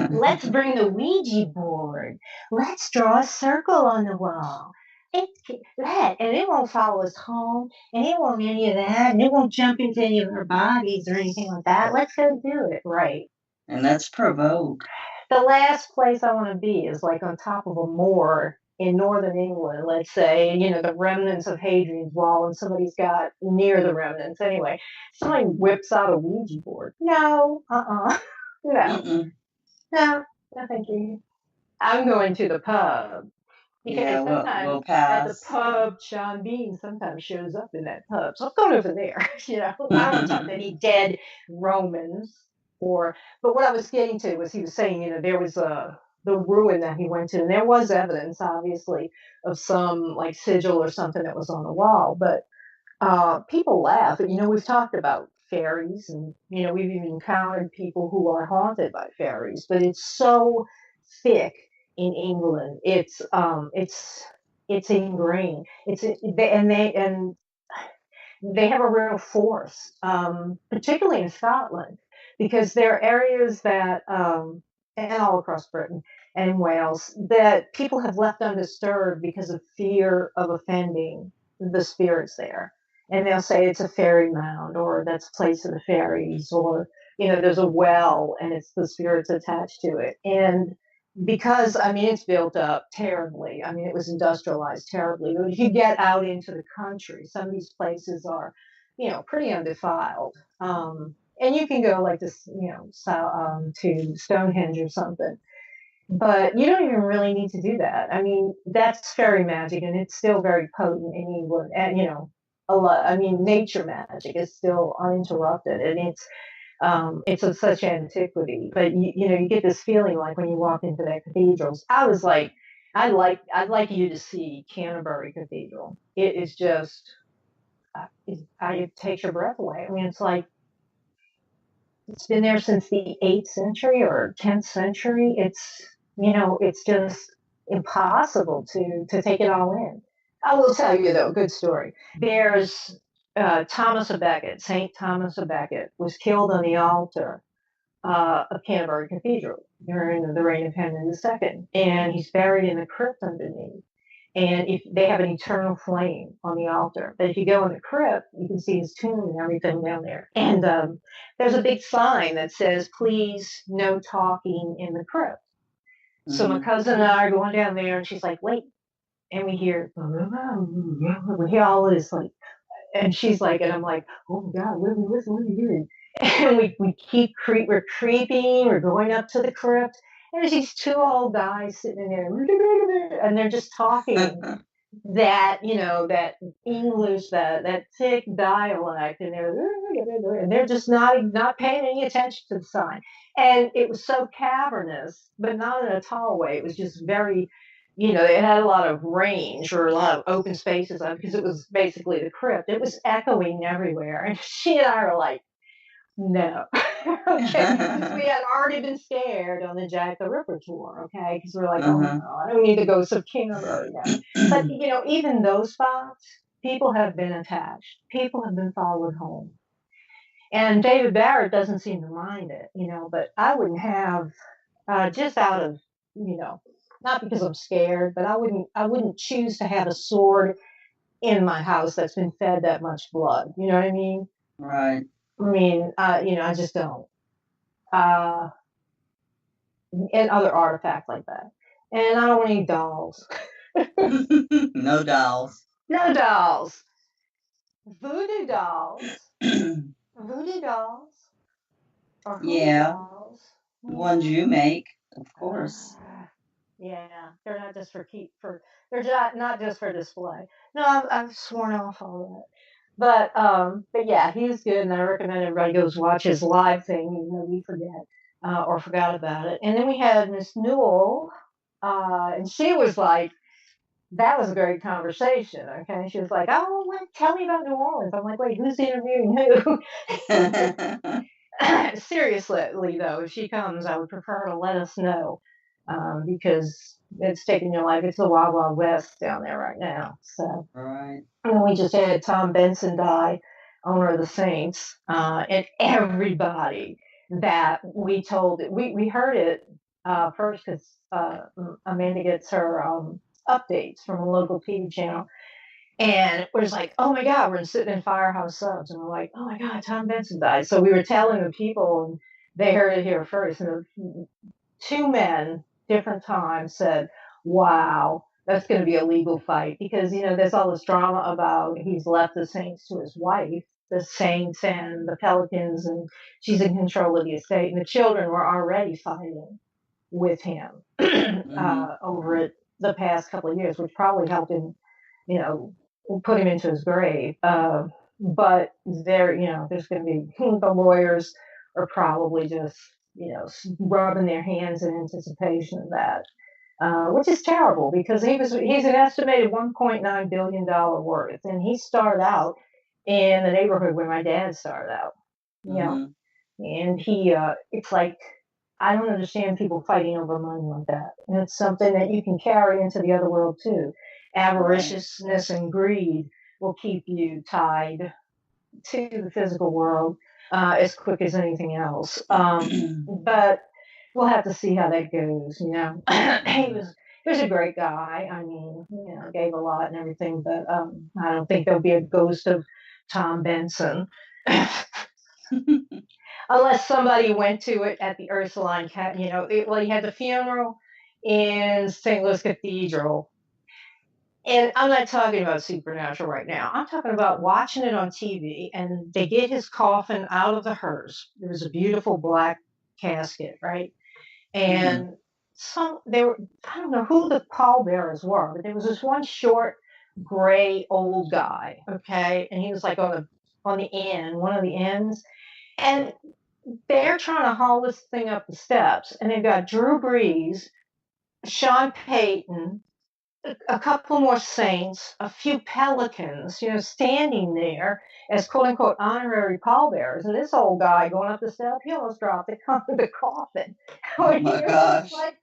Let's bring the Ouija board. Let's draw a circle on the wall. And it won't follow us home, and it won't any of that, and it won't jump into any of our bodies or anything like that. Let's go do it, right? And let's provoke. The last place I want to be is like on top of a moor in northern England, let's say, the remnants of Hadrian's Wall, and somebody's got near the remnants anyway. Somebody whips out a Ouija board. No, no, no, no, thank you. I'm going to the pub. Because Yeah, sometimes we'll at the pass. pub, Sean Bean sometimes shows up in that pub. So I'm going over there. I don't want to talk to any dead Romans. But what I was getting to was he was saying, there was the ruin that he went to, and there was evidence, obviously, of some like sigil or something that was on the wall. But people laugh. We've talked about fairies, and we've even encountered people who are haunted by fairies. But it's so thick in England. It's ingrained. And they have a real force, particularly in Scotland, because there are areas that, and all across Britain and Wales, that people have left undisturbed because of fear of offending the spirits there. And they'll say it's a fairy mound, or that's a place of the fairies, or, there's a well and it's the spirits attached to it. And because it's built up terribly. It was industrialized terribly. But if you get out into the country, some of these places are, pretty undefiled. And you can go like this, to Stonehenge or something. But you don't even really need to do that. That's fairy magic, and it's still very potent in England. And a lot. Nature magic is still uninterrupted, and it's of such antiquity. But you get this feeling like when you walk into that cathedrals. I was like, I'd like you to see Canterbury Cathedral. It is just, it takes your breath away. It's like it's been there since the 8th century or 10th century. It's just impossible to take it all in. I will tell you though, good story. There's Thomas of Becket, Saint Thomas of Becket, was killed on the altar of Canterbury Cathedral during the reign of Henry II, and he's buried in the crypt underneath. And if they have an eternal flame on the altar, but if you go in the crypt, you can see his tomb and everything down there. And there's a big sign that says, "Please, no talking in the crypt." Mm-hmm. So my cousin and I are going down there, and she's like, "Wait," and we hear all this like. And she's like, and I'm like, "Oh my God, what are you doing?" And we're creeping, we're going up to the crypt, and there's these two old guys sitting in there, and they're just talking that, that English, that thick dialect, and they're just not paying any attention to the sign. And it was so cavernous, but not in a tall way. It was just very, it had a lot of range or a lot of open spaces because it was basically the crypt. It was echoing everywhere. And she and I were like, no. Okay. We had already been scared on the Jack the Ripper tour, okay? Because we're like, oh no, I don't need the ghost of Canterbury now. But, even those spots, people have been attached. People have been followed home. And David Barrett doesn't seem to mind it, but I wouldn't have, just out of, not because I'm scared, but I wouldn't choose to have a sword in my house that's been fed that much blood. You know what I mean? Right. I just don't. And other artifacts like that. And I don't want any dolls. No dolls. No dolls. Voodoo dolls. Voodoo dolls. Or dolls. The ones you make, of course. Yeah, they're not just they're not just for display. No, I've sworn off all that. But yeah, he's good, and I recommend everybody goes watch his live thing, even though we forget or forgot about it. And then we had Miss Newell, and she was like, that was a great conversation. Okay, she was like, "Oh, tell me about New Orleans." I'm like, "Wait, who's interviewing who?" Seriously, though, if she comes, I would prefer her to let us know. Because it's taking your life. It's the Wild Wild West down there right now. So, right. And we just had Tom Benson die, owner of the Saints, and everybody that we told, we heard it first because Amanda gets her updates from a local TV channel. And we're just like, oh my God, we're sitting in Firehouse Subs. And we're like, oh my God, Tom Benson died. So we were telling the people, and they heard it here first. And two men, different times, said, wow, that's going to be a legal fight. Because, there's all this drama about he's left the Saints to his wife, the Saints and the Pelicans, and she's in control of the estate. And the children were already fighting with him over it the past couple of years, which probably helped him, put him into his grave. But there's going to be the lawyers are probably just, rubbing their hands in anticipation of that, which is terrible because he's an estimated $1.9 billion worth, and he started out in the neighborhood where my dad started out. Yeah. And it's like, I don't understand people fighting over money like that. And it's something that you can carry into the other world too. Avariciousness and greed will keep you tied to the physical world as quick as anything else. But we'll have to see how that goes. He was a great guy. I mean, gave a lot and everything, but I don't think there'll be a ghost of Tom Benson. Unless somebody went to it at the Ursuline, he had the funeral in St. Louis Cathedral. And I'm not talking about supernatural right now. I'm talking about watching it on TV, and they get his coffin out of the hearse. There was a beautiful black casket, right? And I don't know who the pallbearers were, but there was this one short, gray, old guy, okay? And he was like on the end, one of the ends. And they're trying to haul this thing up the steps, and they've got Drew Brees, Sean Payton, a couple more saints, a few pelicans, standing there as quote unquote honorary pallbearers. And this old guy going up the steps, he almost dropped the coffin. Oh my gosh. Like,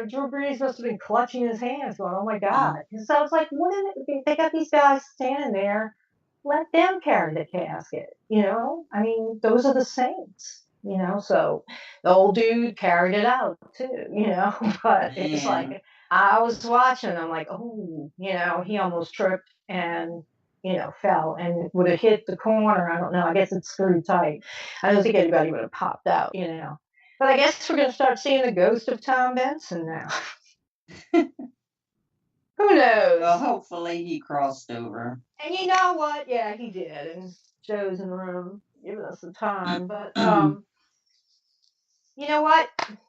Drew Brees must have been clutching his hands, going, "Oh my God!" So I was like, they got these guys standing there? Let them carry the casket. I mean, those are the saints. So the old dude carried it out too. But it's like I was watching. I'm like, oh, he almost tripped and fell and would have hit the corner. I don't know. I guess it's screwed tight. I don't think anybody would have popped out. But I guess we're going to start seeing the ghost of Tom Benson now. Who knows? Well, hopefully he crossed over. And you know what? Yeah, he did. And Joe's in the room giving us the time. But you know what?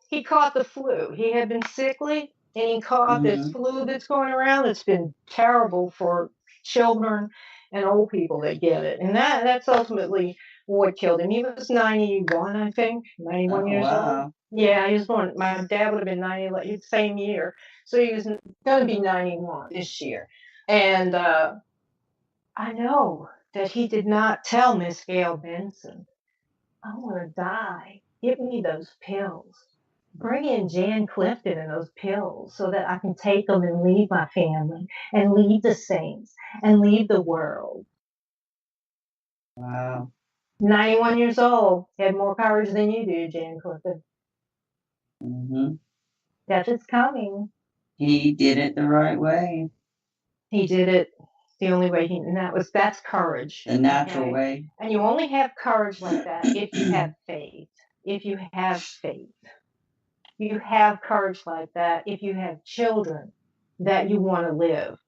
He caught the flu. He had been sickly, and he caught this flu that's going around. It's been terrible for children and old people that get it. And that's ultimately what killed him. He was 91, I think, 91 years old. Yeah, he was born. My dad would have been 90, same year. So he was going to be 91 this year. And I know that he did not tell Miss Gail Benson, "I want to die. Give me those pills. Bring in Jan Clifton and those pills so that I can take them and leave my family and leave the saints and leave the world." Wow. 91 years old. Had more courage than you do, Jan Clifton. Death is coming. He did it the right way. He did it the only way that's courage. The natural way. And you only have courage like that if you have faith. If you have faith. You have courage like that if you have children that you want to live,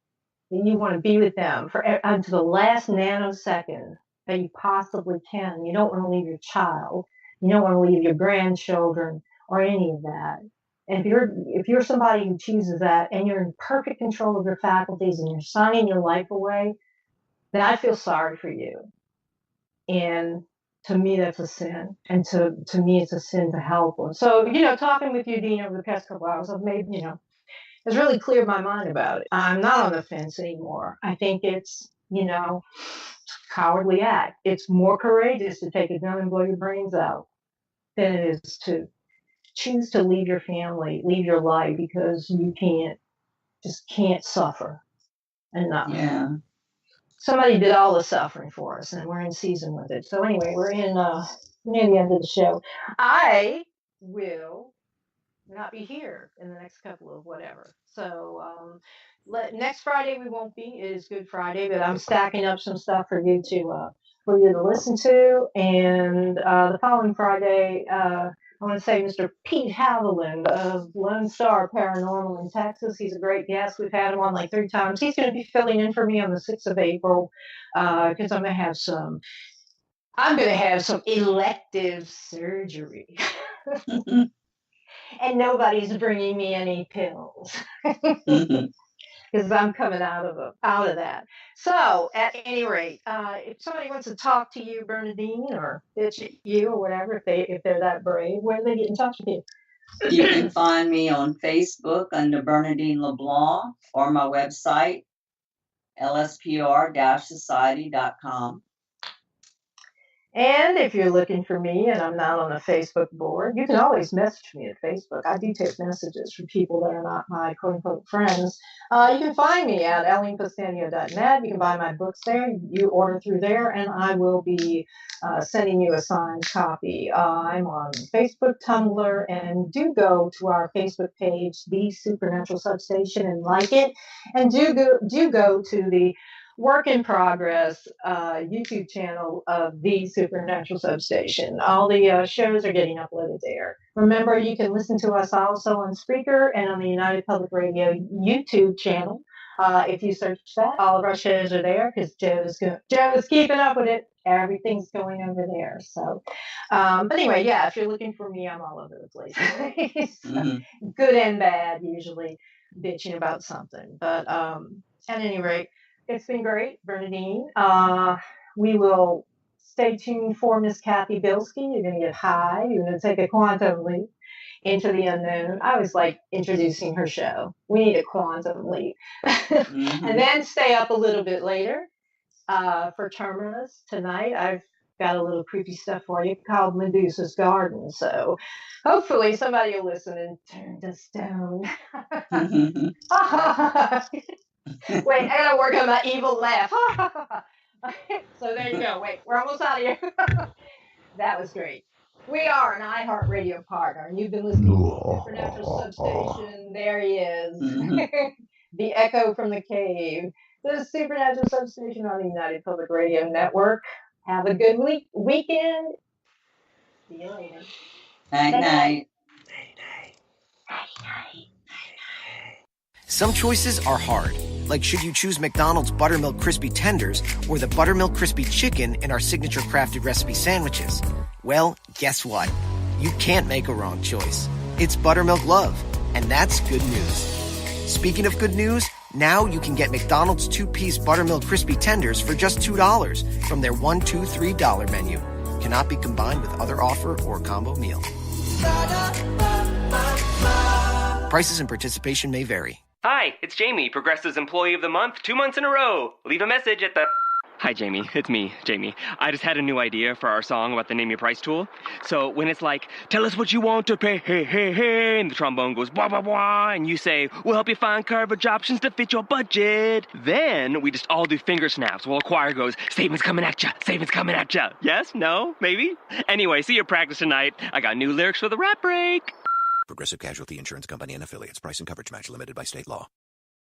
that you want to be with them until the last nanosecond that you possibly can. You don't want to leave your child. You don't want to leave your grandchildren or any of that. And if you're somebody who chooses that and you're in perfect control of your faculties and you're signing your life away, then I feel sorry for you. And to me, that's a sin. And to me, it's a sin to help them. So, talking with you, Dean, over the past couple hours, I've made, it's really cleared my mind about it. I'm not on the fence anymore. I think it's, cowardly act. It's more courageous to take a gun and blow your brains out than it is to choose to leave your family, leave your life because you can't suffer enough. Yeah. Somebody did all the suffering for us, and we're in season with it. So anyway, we're in near the end of the show. I will not be here in the next couple of whatever. So next Friday we won't be. It is Good Friday, but I'm stacking up some stuff for you to listen to. And the following Friday, I want to say Mr. Pete Haviland of Lone Star Paranormal in Texas. He's a great guest. We've had him on like 3 times. He's going to be filling in for me on the 6th of April because I'm going to have some elective surgery. And nobody's bringing me any pills. Because I'm coming out of that. So, at any rate, if somebody wants to talk to you, Bernadine, or bitch at you, or whatever, if they're that brave, where do they get in touch with you? You can find me on Facebook under Bernadine LeBlanc or my website, lspr-society.com. And if you're looking for me and I'm not on a Facebook board, you can always message me at Facebook. I do take messages from people that are not my quote-unquote friends. You can find me at AlynePustanio.net. You can buy my books there. You order through there, and I will be sending you a signed copy. I'm on Facebook, Tumblr, and do go to our Facebook page, The Supernatural Substation, and like it. And do go to the work in progress YouTube channel of the Supernatural Substation. All the shows are getting uploaded there. Remember, you can listen to us also on Spreaker and on the United Public Radio YouTube channel. If you search that, all of our shows are there because Joe's keeping up with it. Everything's going over there. So, but anyway, yeah, if you're looking for me, I'm all over the place. Good and bad, usually bitching about something. But at any rate, it's been great, Bernadine. We will stay tuned for Miss Kathy Bilski. You're going to get high. You're going to take a quantum leap into the unknown. I was like introducing her show. We need a quantum leap. And then stay up a little bit later for Terminus tonight. I've got a little creepy stuff for you called Medusa's Garden. So hopefully somebody will listen and turn to stone. Wait, I gotta work on my evil laugh. So there you go. Wait, we're almost out of here. That was great. We are an iHeartRadio partner, and you've been listening to the Supernatural Substation. There he is. The echo from the cave. The Supernatural Substation on the United Public Radio Network. Have a good weekend. See you later. Night. Some choices are hard, like should you choose McDonald's Buttermilk Crispy Tenders or the Buttermilk Crispy Chicken in our signature crafted recipe sandwiches? Well, guess what? You can't make a wrong choice. It's Buttermilk Love, and that's good news. Speaking of good news, now you can get McDonald's 2-piece Buttermilk Crispy Tenders for just $2 from their $1, $2, $3 menu. Cannot be combined with other offer or combo meal. Prices and participation may vary. Hi, it's Jamie, Progressive's Employee of the Month, 2 months in a row. Leave a message at the... Hi, Jamie. It's me, Jamie. I just had a new idea for our song about the Name Your Price tool. So when it's like, tell us what you want to pay, hey, hey, hey, and the trombone goes, blah, blah, blah, and you say, we'll help you find coverage options to fit your budget. Then we just all do finger snaps while a choir goes, statements coming at ya, statements coming at ya. Yes? No? Maybe? Anyway, see your practice tonight. I got new lyrics for the rap break. Progressive Casualty Insurance Company and Affiliates. Price and coverage match limited by state law.